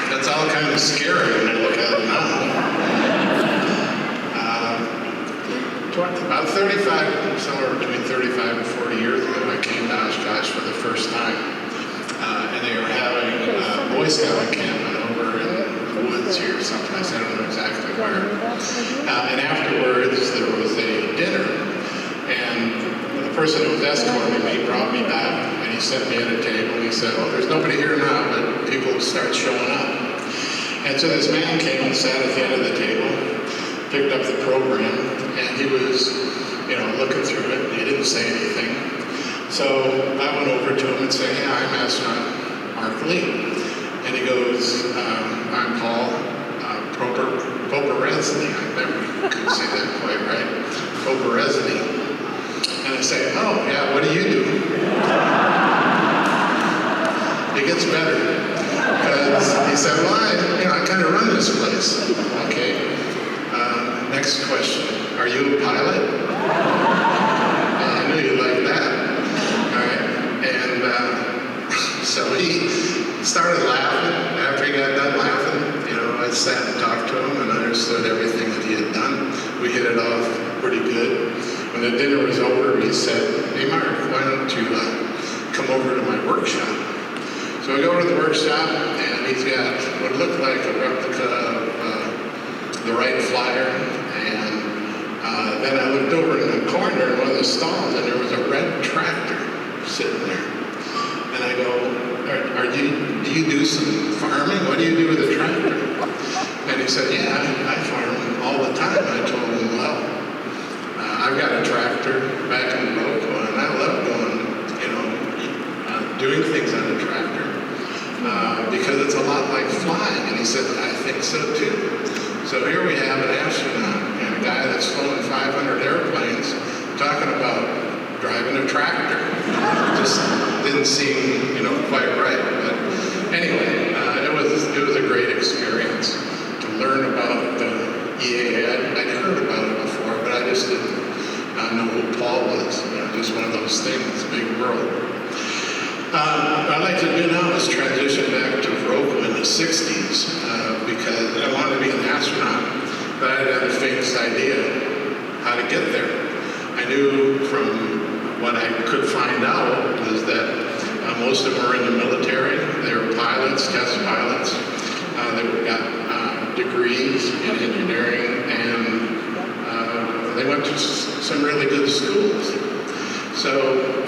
That's all kind of scary when I look at it now. About 35, somewhere between 35 and 40 years ago, I came to Oshkosh for the first time. And they were having a Boy Scout encampment over in the woods here someplace, I don't know exactly where. And afterwards, there was a dinner. And the person who was escorting me brought me back, and he set me at a table, and he said, well, there's nobody here now, but people start showing up. And so this man came and sat at the end of the table, picked up the program, and he was, you know, looking through it, and he didn't say anything. So I went over to him and said, hey, I'm astronaut Mark Lee. And he goes, I'm Paul Poporezny. I never could say that quite right. Poporezny. And I say, oh, yeah, what do you do? It gets better. Because he said, well, I kind of run this place. Okay. Next question. Are you a pilot? I knew you'd like that. All right. And so he started laughing. After he got done laughing, you know, I sat and talked to him and understood everything that he had done. We hit it off pretty good. When the dinner was over, he said, hey, Mark, why don't you come over to my workshop? So I go to the workshop, and he's got what looked like a replica of the Wright Flyer. And then I looked over in the corner in one of the stalls, and there was a red tractor sitting there. And I go, do you do some farming? What do you do with a tractor? And he said, yeah, I farm all the time. I told him, well, I've got a tractor back in Rockwell, and I love going, you know, doing things on a tractor because it's a lot like flying. And he said, I think so too. So here we have an astronaut and a guy that's flown 500 airplanes talking about driving a tractor. Just didn't seem, you know, quite right. But anyway, it was a great experience to learn about the EAA. I'd heard about it before, but I just didn't know who Paul was. You know, just one of those things, big world. What I'd like to do now is transition back to Rockwell in the 60s because I wanted to be an astronaut, but I had a famous idea how to get there. I knew from what I could find out was that most of them were in the military. They were pilots, test pilots. They got degrees in engineering, and they went to some really good schools. So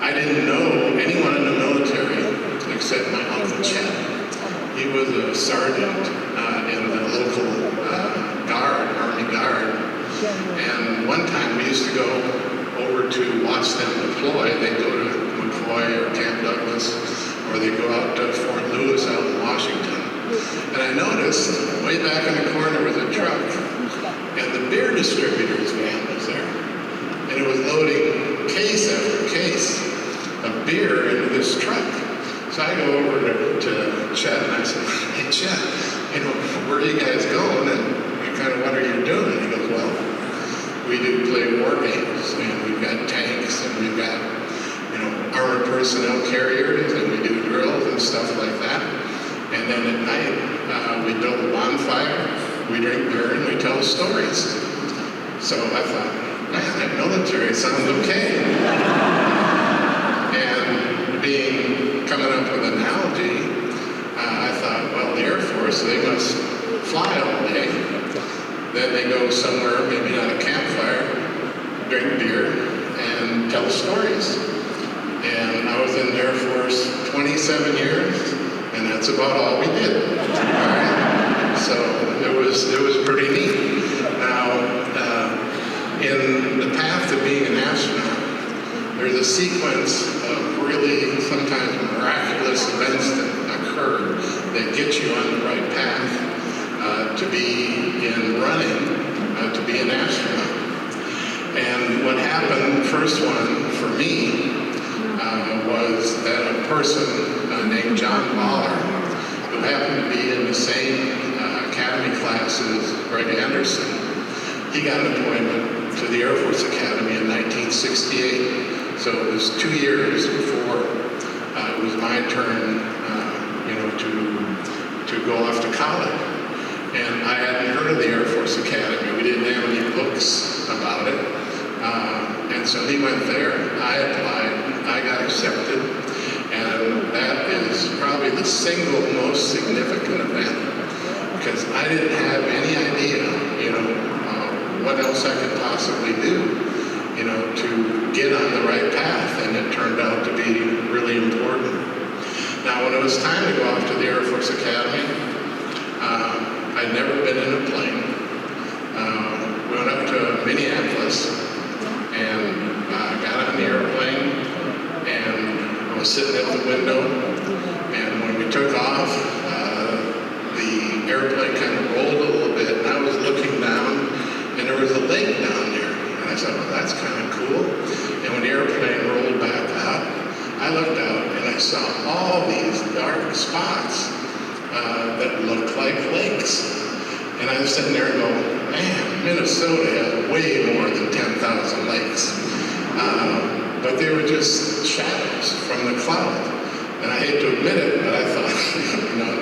I didn't know anyone in the military except my Uncle Chet. He was a sergeant in the local guard, Army Guard. And one time we used to go over to watch them deploy. They'd go to McCoy or Camp Douglas, or they'd go out to Fort Lewis out in Washington. And I noticed way back in the corner was a truck, and the beer distributor's van was there. And it was loading case after case of beer into this truck. So I go over to Chet and I said, hey Chet, you know, where are you guys going and kind of what are you doing? And he goes, well, we do play war games and we've got tanks and we've got, you know, armored personnel carriers and we do drills and stuff like that. And then at night, we build a bonfire, we drink beer and we tell stories. So I thought, man, that military sounds okay. And coming up with an analogy, I thought, well, the Air Force, they must fly all day. Then they go somewhere, maybe on a campfire, drink beer, and tell stories. And I was in the Air Force 27 years, and that's about all we did. All right? so it was pretty neat. Now, in the path to being an astronaut, there's a sequence of really sometimes miraculous events that occur that get you on the right path to be in running to be an astronaut. And what happened, the first one for me, was that a person named John Mahler, who happened to be in the same academy class as Greg Anderson, he got an appointment to the Air Force Academy in 1968. So it was 2 years before it was my turn, to go off to college. And I hadn't heard of the Air Force Academy. We didn't have any books about it. And so he went there, I applied, I got accepted, and that is probably the single most significant event, because I didn't have any idea, what else I could possibly do, to get on the right path, and it turned out to be really important. Now, when it was time to go off to the Air Force Academy, I'd never been in a plane. We went up to Minneapolis, and got on the airplane, and I was sitting at the window, and when we took off, the airplane kind of rolled a little bit, and I was looking down, and there was a lake down there, and I thought, well, that's kind of cool. And when the airplane rolled back up, I looked out, and I saw all these dark spots that looked like lakes. And I was sitting there and going, man, Minnesota has way more than 10,000 lakes. But they were just shadows from the cloud. And I hate to admit it, but I thought,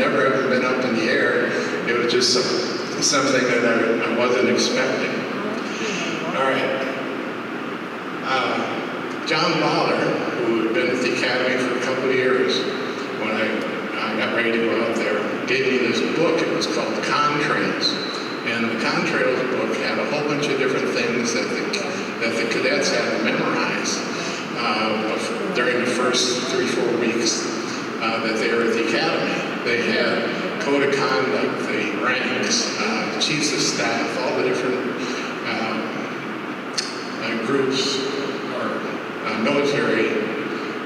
never having been up in the air, it was just something that I wasn't expecting. All right. John Mahler, who had been at the Academy for a couple of years, when I got ready to go out there, gave me this book. It was called Contrails. And the Contrails book had a whole bunch of different things that the cadets had to memorize during the first 3-4 weeks that they were at the Academy. They had code of conduct, the ranks, chiefs of staff, all the different groups or military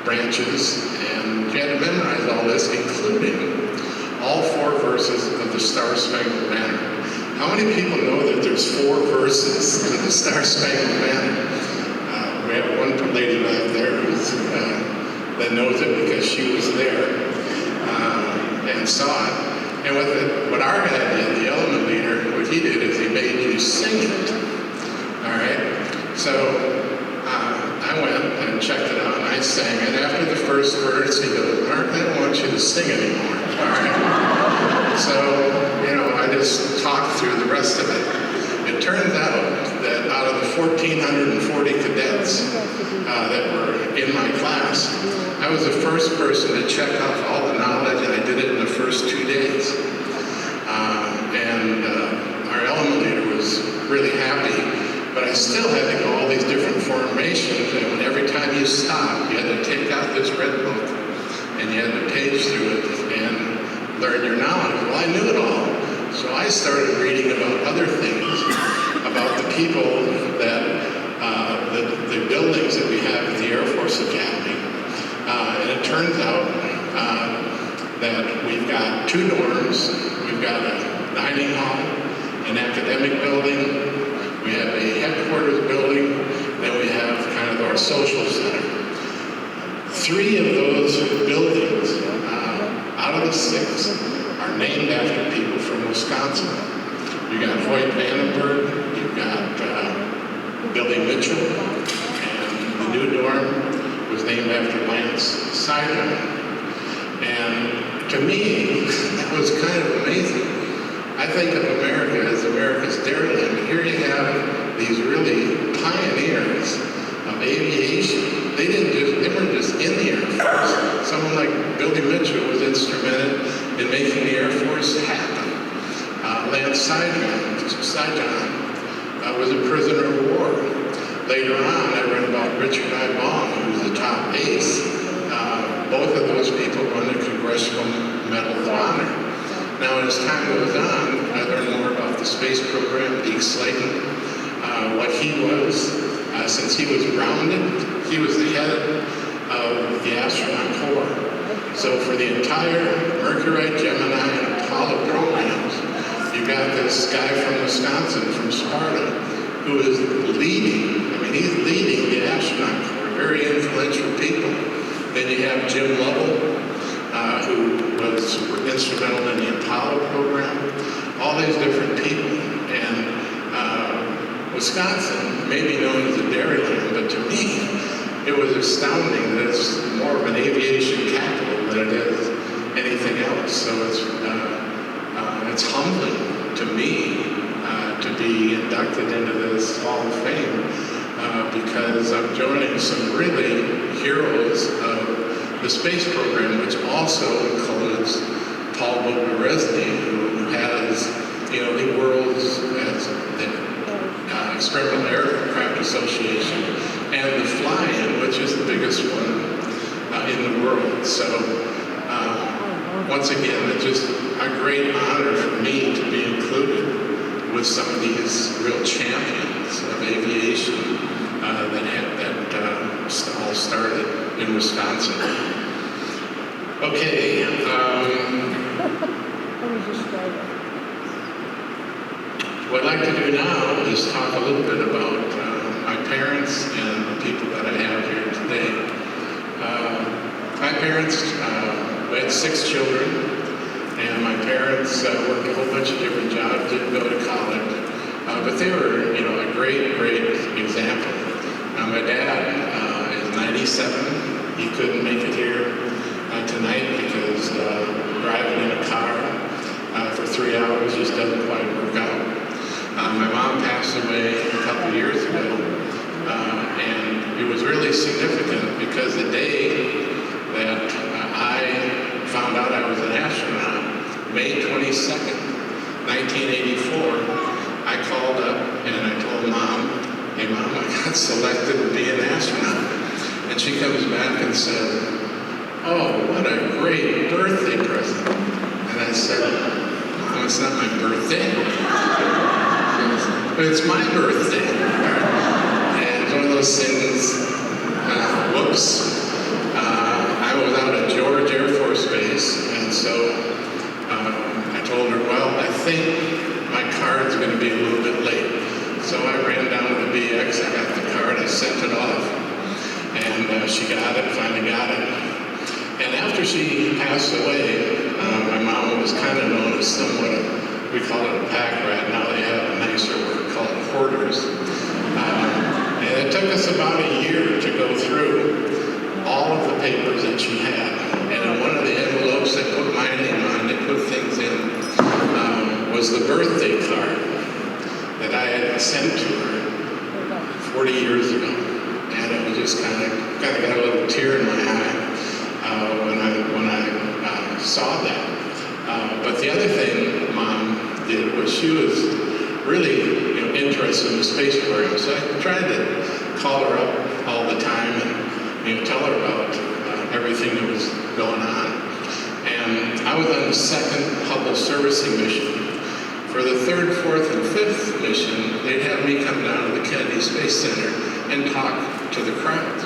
branches, and you had to memorize all this, including all 4 verses of the Star-Spangled Banner. How many people know that there's 4 verses in the Star-Spangled Banner? We have one lady back there that knows it because she was there and saw it. And what our guy did, the element leader, what he did is he made you sing it. All right? So I went and checked it out, and I sang it. After the first verse, he goes, Mark, I don't want you to sing anymore. All right? So, I just talked through the rest of it. It turns out that out of the 1,440 cadets that were in my class, I was the first person to check off all the knowledge, and I did it in the first 2 days. Our element leader was really happy. But I still had to go all these different formations, and every time you stopped, you had to take out this red book, and you had to page through it and learn your knowledge. Well, I knew it all, so I started reading about other things, about the people that, the buildings that we have at the Air Force Academy. And it turns out that we've got 2 dorms, we've got a dining hall, an academic building, we have a headquarters building, then we have kind of our social center. 3 of those buildings, out of the 6, are named after people from Wisconsin. You got Hoyt Vandenberg, you've got Billy Mitchell, and the new dorm was named after Lance Sidon. And to me, that was kind of amazing. I think of America as America's dairyland. Here you have these really pioneers of aviation. They weren't just in the Air Force. Someone like Billy Mitchell was instrumental in making the Air Force happen. Lance Sidon was a prisoner of war. Later on, I read about Richard I. Baum, who was the top ace. Both of those people won the Congressional Medal of Honor. Now, as time goes on, I learned more about the space program, the excitement, what he was. Since he was grounded, he was the head of the astronaut corps. So for the entire Mercury, Gemini, and Apollo programs, you got this guy from Wisconsin, from Sparta, who is leading. I mean, he's leading the astronaut corps, very influential people. Then you have Jim Lovell, who was instrumental in the Apollo program. All these different people. And Wisconsin may be known as a dairyland, but to me, it was astounding that it's more of an aviation capital than it is anything else. So it's humbling to me to be inducted into this Hall of Fame because I'm joining some really heroes of the space program, which also includes Paul Bogaresny, who has, the world's Experimental Aircraft Association, and the Fly-In, which is the biggest one in the world. So once again, it's just a great honor for me to be included with some of these real champions of aviation that all started in Wisconsin. Okay. What I'd like to do now is talk a little bit about my parents and the people that I have here today. My parents, we had 6 children, and my parents worked a whole bunch of different jobs, didn't go to college, but they were, a great, great example. My dad is 97. He couldn't make it here tonight because driving in a car for 3 hours just doesn't quite work out. My mom passed away a couple years ago, and it was really significant because the day that I found out I was an astronaut, May 22nd, 1984, I called up and I told Mom, "Hey Mom, I got selected to be an astronaut." And she comes back and said, "Oh, what a great birthday present." And I said, "Mom, it's not my birthday." But it's my birthday. And one of those things, whoops. I was out at George Air Force Base, and so I told her, well, I think my card's going to be a little bit late. So I ran down to the BX, I got the card, I sent it off, and she got it, finally got it. And after she passed away, my mom was kind of known as somewhat we call it a pack rat. Now they have a nicer word called hoarders. And it took us about a year to go through all of the papers that she had. And in one of the envelopes they put my name on, they put things in, was the birthday card that I had sent to her 40 years ago. And it was just kind of got a little tear in my eye when I saw that. But the other thing Mom did was she was really interested in the space program. So I tried to call her up all the time and tell her about everything that was going on. And I was on the 2nd Hubble servicing mission. For the 3rd, 4th, and 5th mission, they'd have me come down to the Kennedy Space Center and talk to the crowd.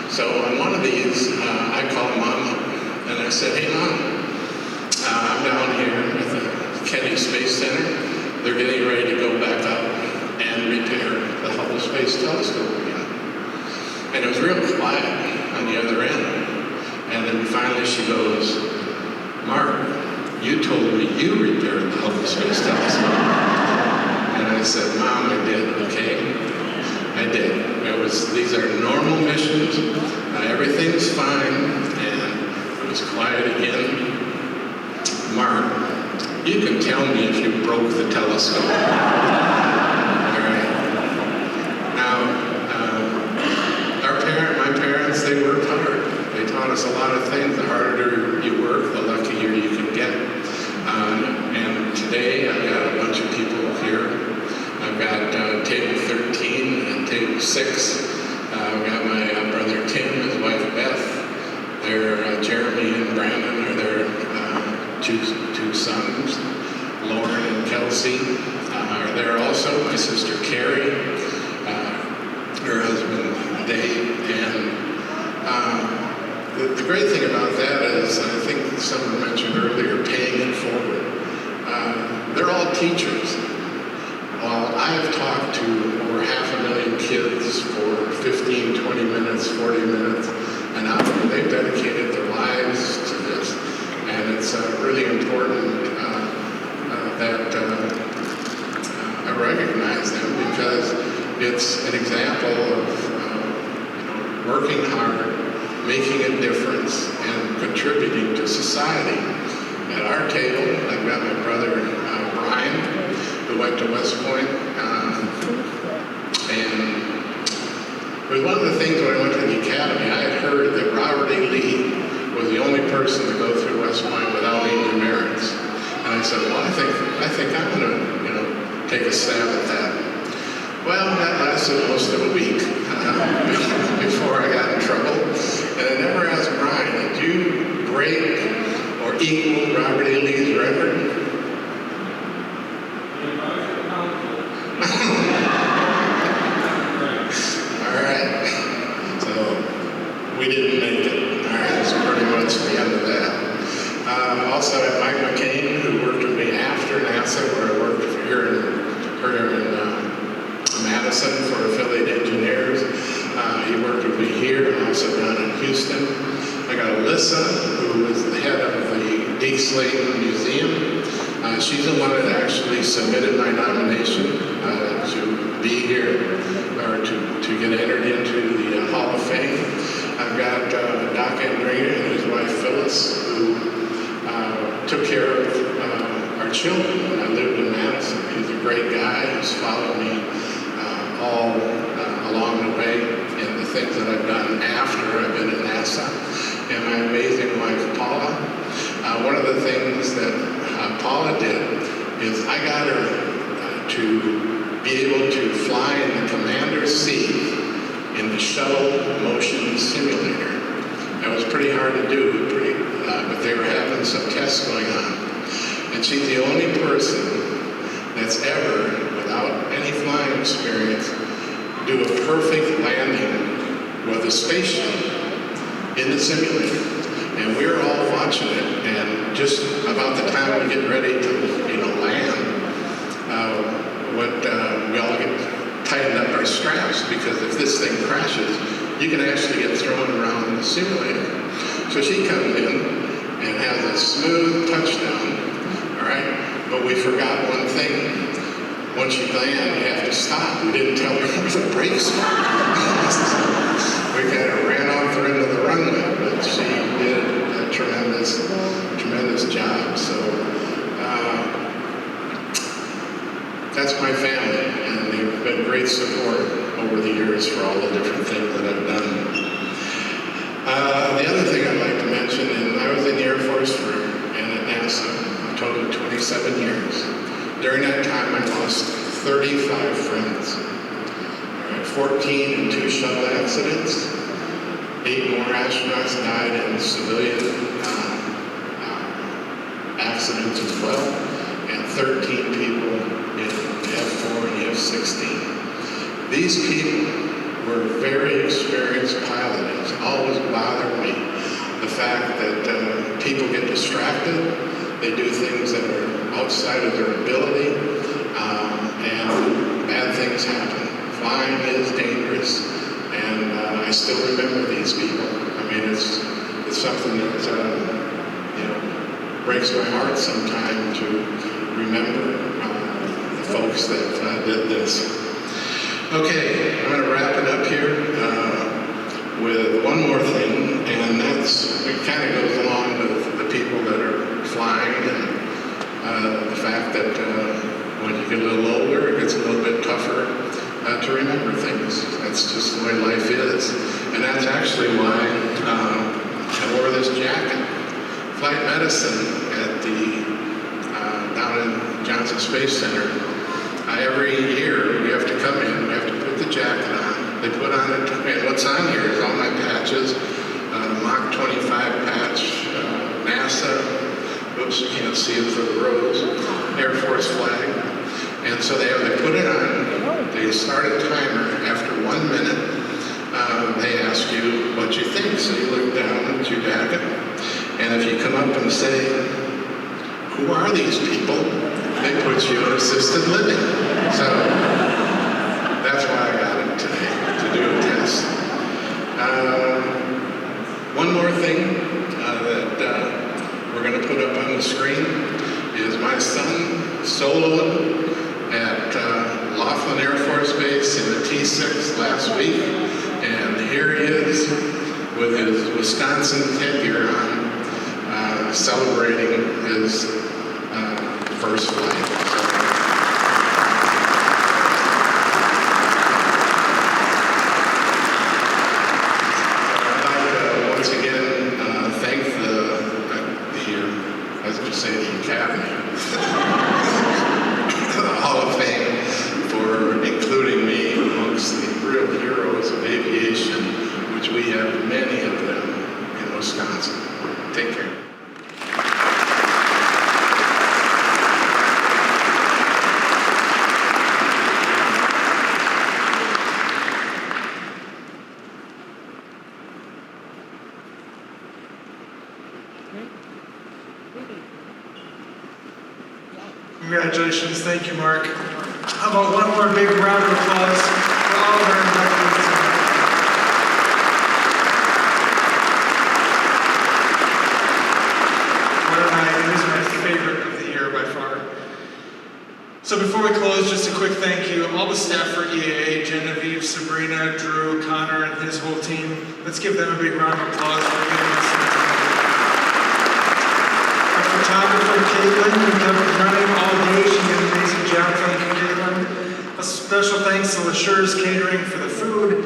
So on one of these, I called Mom up and I said, "Hey Mom, I'm down here at the Kennedy Space Center. They're getting ready to go back up and repair the Hubble Space Telescope again." And it was real quiet on the other end. And then finally she goes, "Mark, you told me you repaired the Hubble Space Telescope." And I said, "Mom, I did, okay? I did. These are normal missions. Everything's fine." And it was quiet again. "Mark, you can tell me if you broke the telescope." All right. Now, my parents, they worked hard. They taught us a lot of things. The harder you work, the luckier you can get. And today, I've got a bunch of people here. I've got table 13 and table 6. I've got my brother Tim, his wife Beth. Jeremy and Brandon are their two sons, Lauren and Kelly. Kelsey are there also, my sister Carrie, her husband Dave, and the great thing about that is, I think someone mentioned earlier, paying it forward. They're all teachers. Well, I've talked to over 500,000 kids for 15, 20 minutes, 40 minutes, an hour. They've dedicated their lives to this, and it's really important that I recognize them, because it's an example of working hard, making a difference, and contributing to society. At our table, I've got my brother Brian, who went to West Point, and it was one of the things when I went to the academy, I had heard that Robert E. Lee was the only person to go through West Point without any demerits. And I said, well, I think I'm going to, take a stab at that. Well, that lasted most of a week before I got in trouble. And I never asked Brian, did you break or equal Robert E. Lee's record? All right. So we didn't make it. All right, that's pretty much the end of that. Also at Mike McCain, who worked with me after NASA, where I worked here in Madison for Affiliate Engineers. He worked with me here and also down in Houston. I got Alyssa, who is the head of the Deke Slayton Museum. She's the one that actually submitted my nomination to be here, or to get entered into the Hall of Fame. I've got Doc Andrea and his wife Phyllis, who took care of our children when I lived in Madison. He's a great guy. He's followed me all along the way in the things that I've done after I've been at NASA. And my amazing wife, Paula. One of the things that Paula did is I got her to be able to fly in the commander's seat in the shuttle motion simulator. That was pretty hard to do, but they were having some tests going on. And she's the only person that's ever, without any flying experience, do a perfect landing with a spaceship in the simulator. And we were all watching it, and just about the time we get ready to, land, we all get tightened up our straps, because if this thing crashes, you can actually get thrown around the simulator. So she comes in and has a smooth touchdown, all right? But we forgot one thing. Once you land, you have to stop. We didn't tell her where the brakes were. We kind of ran off the end of the runway, but she did a tremendous job. So that's my family, and they've been great support over the years for all the different things that I've done. The other thing I'd like to mention is I was in the Air Force and at NASA a total of 27 years. During that time, I lost 35 friends. 14 in 2 shuttle accidents. 8 more astronauts died in civilian accidents as well, and 13 people in F-4 and F-16. These people were very experienced pilots. It always bothered me, the fact that people get distracted, they do things that are outside of their ability, and bad things happen. Flying is dangerous, and I still remember these people. I mean, it's something that breaks my heart sometimes to remember the folks that did this. Okay, I'm going to wrap it up here with one more thing, and it kind of goes along with the people that are flying, and the fact that when you get a little older, it gets a little bit tougher to remember things. That's just the way life is. And that's actually why I wore this jacket. Flight medicine at down in Johnson Space Center, every year we have to come in, we have to put the jacket on. They put on it, and what's on here is all my patches, Mach 25 patch, NASA, oops, you can't to see it for the roads, Air Force flag. And so they put it on, they start a timer. After 1 minute, they ask you what you think. So you look down at your jacket, and if you come up and say, who are these people? They put you in assisted living. So that's why I got it today, to do a test. One more thing that we're going to put up on the screen is my son soloed at Laughlin Air Force Base in the T-6 last week. And here he is with his Wisconsin headgear on, celebrating his first flight. I'd like to once again thank I was going to say the Academy, the Hall of Fame, for including me amongst the real heroes of aviation, which we have many of them in Wisconsin. Take care. Congratulations, thank you, Mark. How about one more big round of applause for all of our inductees tonight. What a night. It is my favorite of the year by far. So before we close, just a quick thank you. All the staff for EAA, Genevieve, Sabrina, Drew, Connor, and his whole team. Let's give them a big round of applause for giving us some time. Photographer Caitlin, who kept running all day. She did an amazing job. Thank you, Caitlin. A special thanks to LaSure's Catering for the food,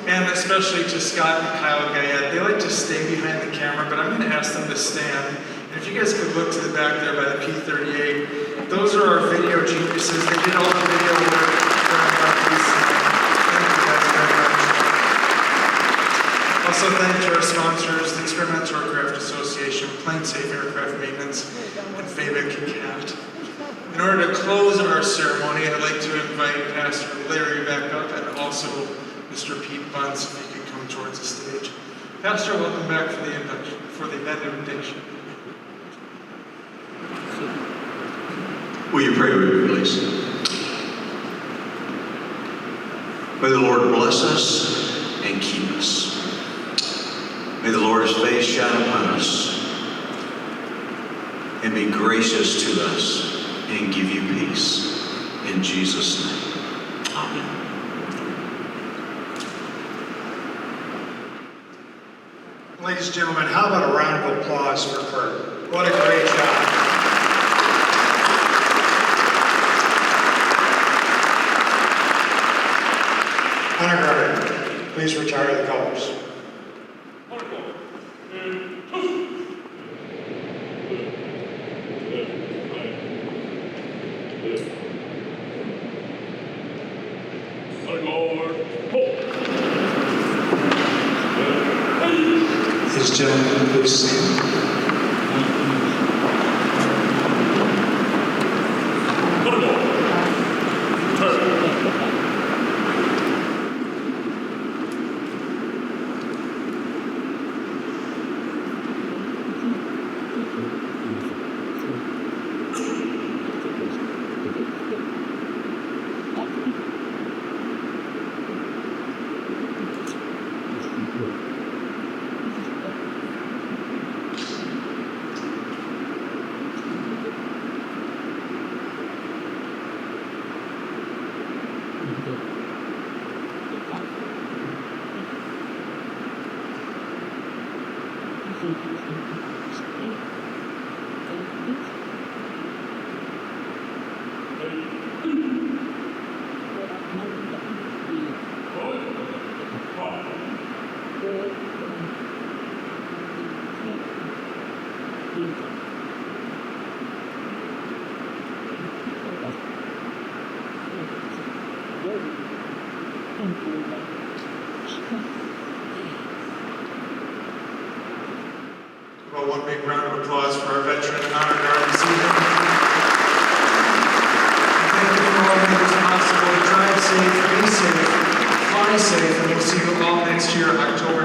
and especially to Scott and Kyle Gayette. They like to stay behind the camera, but I'm going to ask them to stand. And if you guys could look to the back there by the P-38, those are our video geniuses. They did all the video work for our inductees tonight. Thank you guys very much. Also, thank to our sponsors, the Experimental Aircraft Association, Plane Safe Aircraft Maintenance, and Fabic CAT. In order to close our ceremony, I'd like to invite Pastor Larry back up and also Mr. Pete Bunce, if he could come towards the stage. Pastor, welcome back for the benediction. Will you pray with me, please? May the Lord bless us and keep us. May the Lord's face shine upon us and be gracious to us and give you peace. In Jesus' name, amen. Ladies and gentlemen, how about a round of applause for Kurt? What a great job. Honor Guard, please retire the colors. Ladies and gentlemen, please stand. Well, one big round of applause for our veteran honor guard this evening. Thank you for all making this possible. Drive safe, be safe, fly safe, and we'll see you all next year, October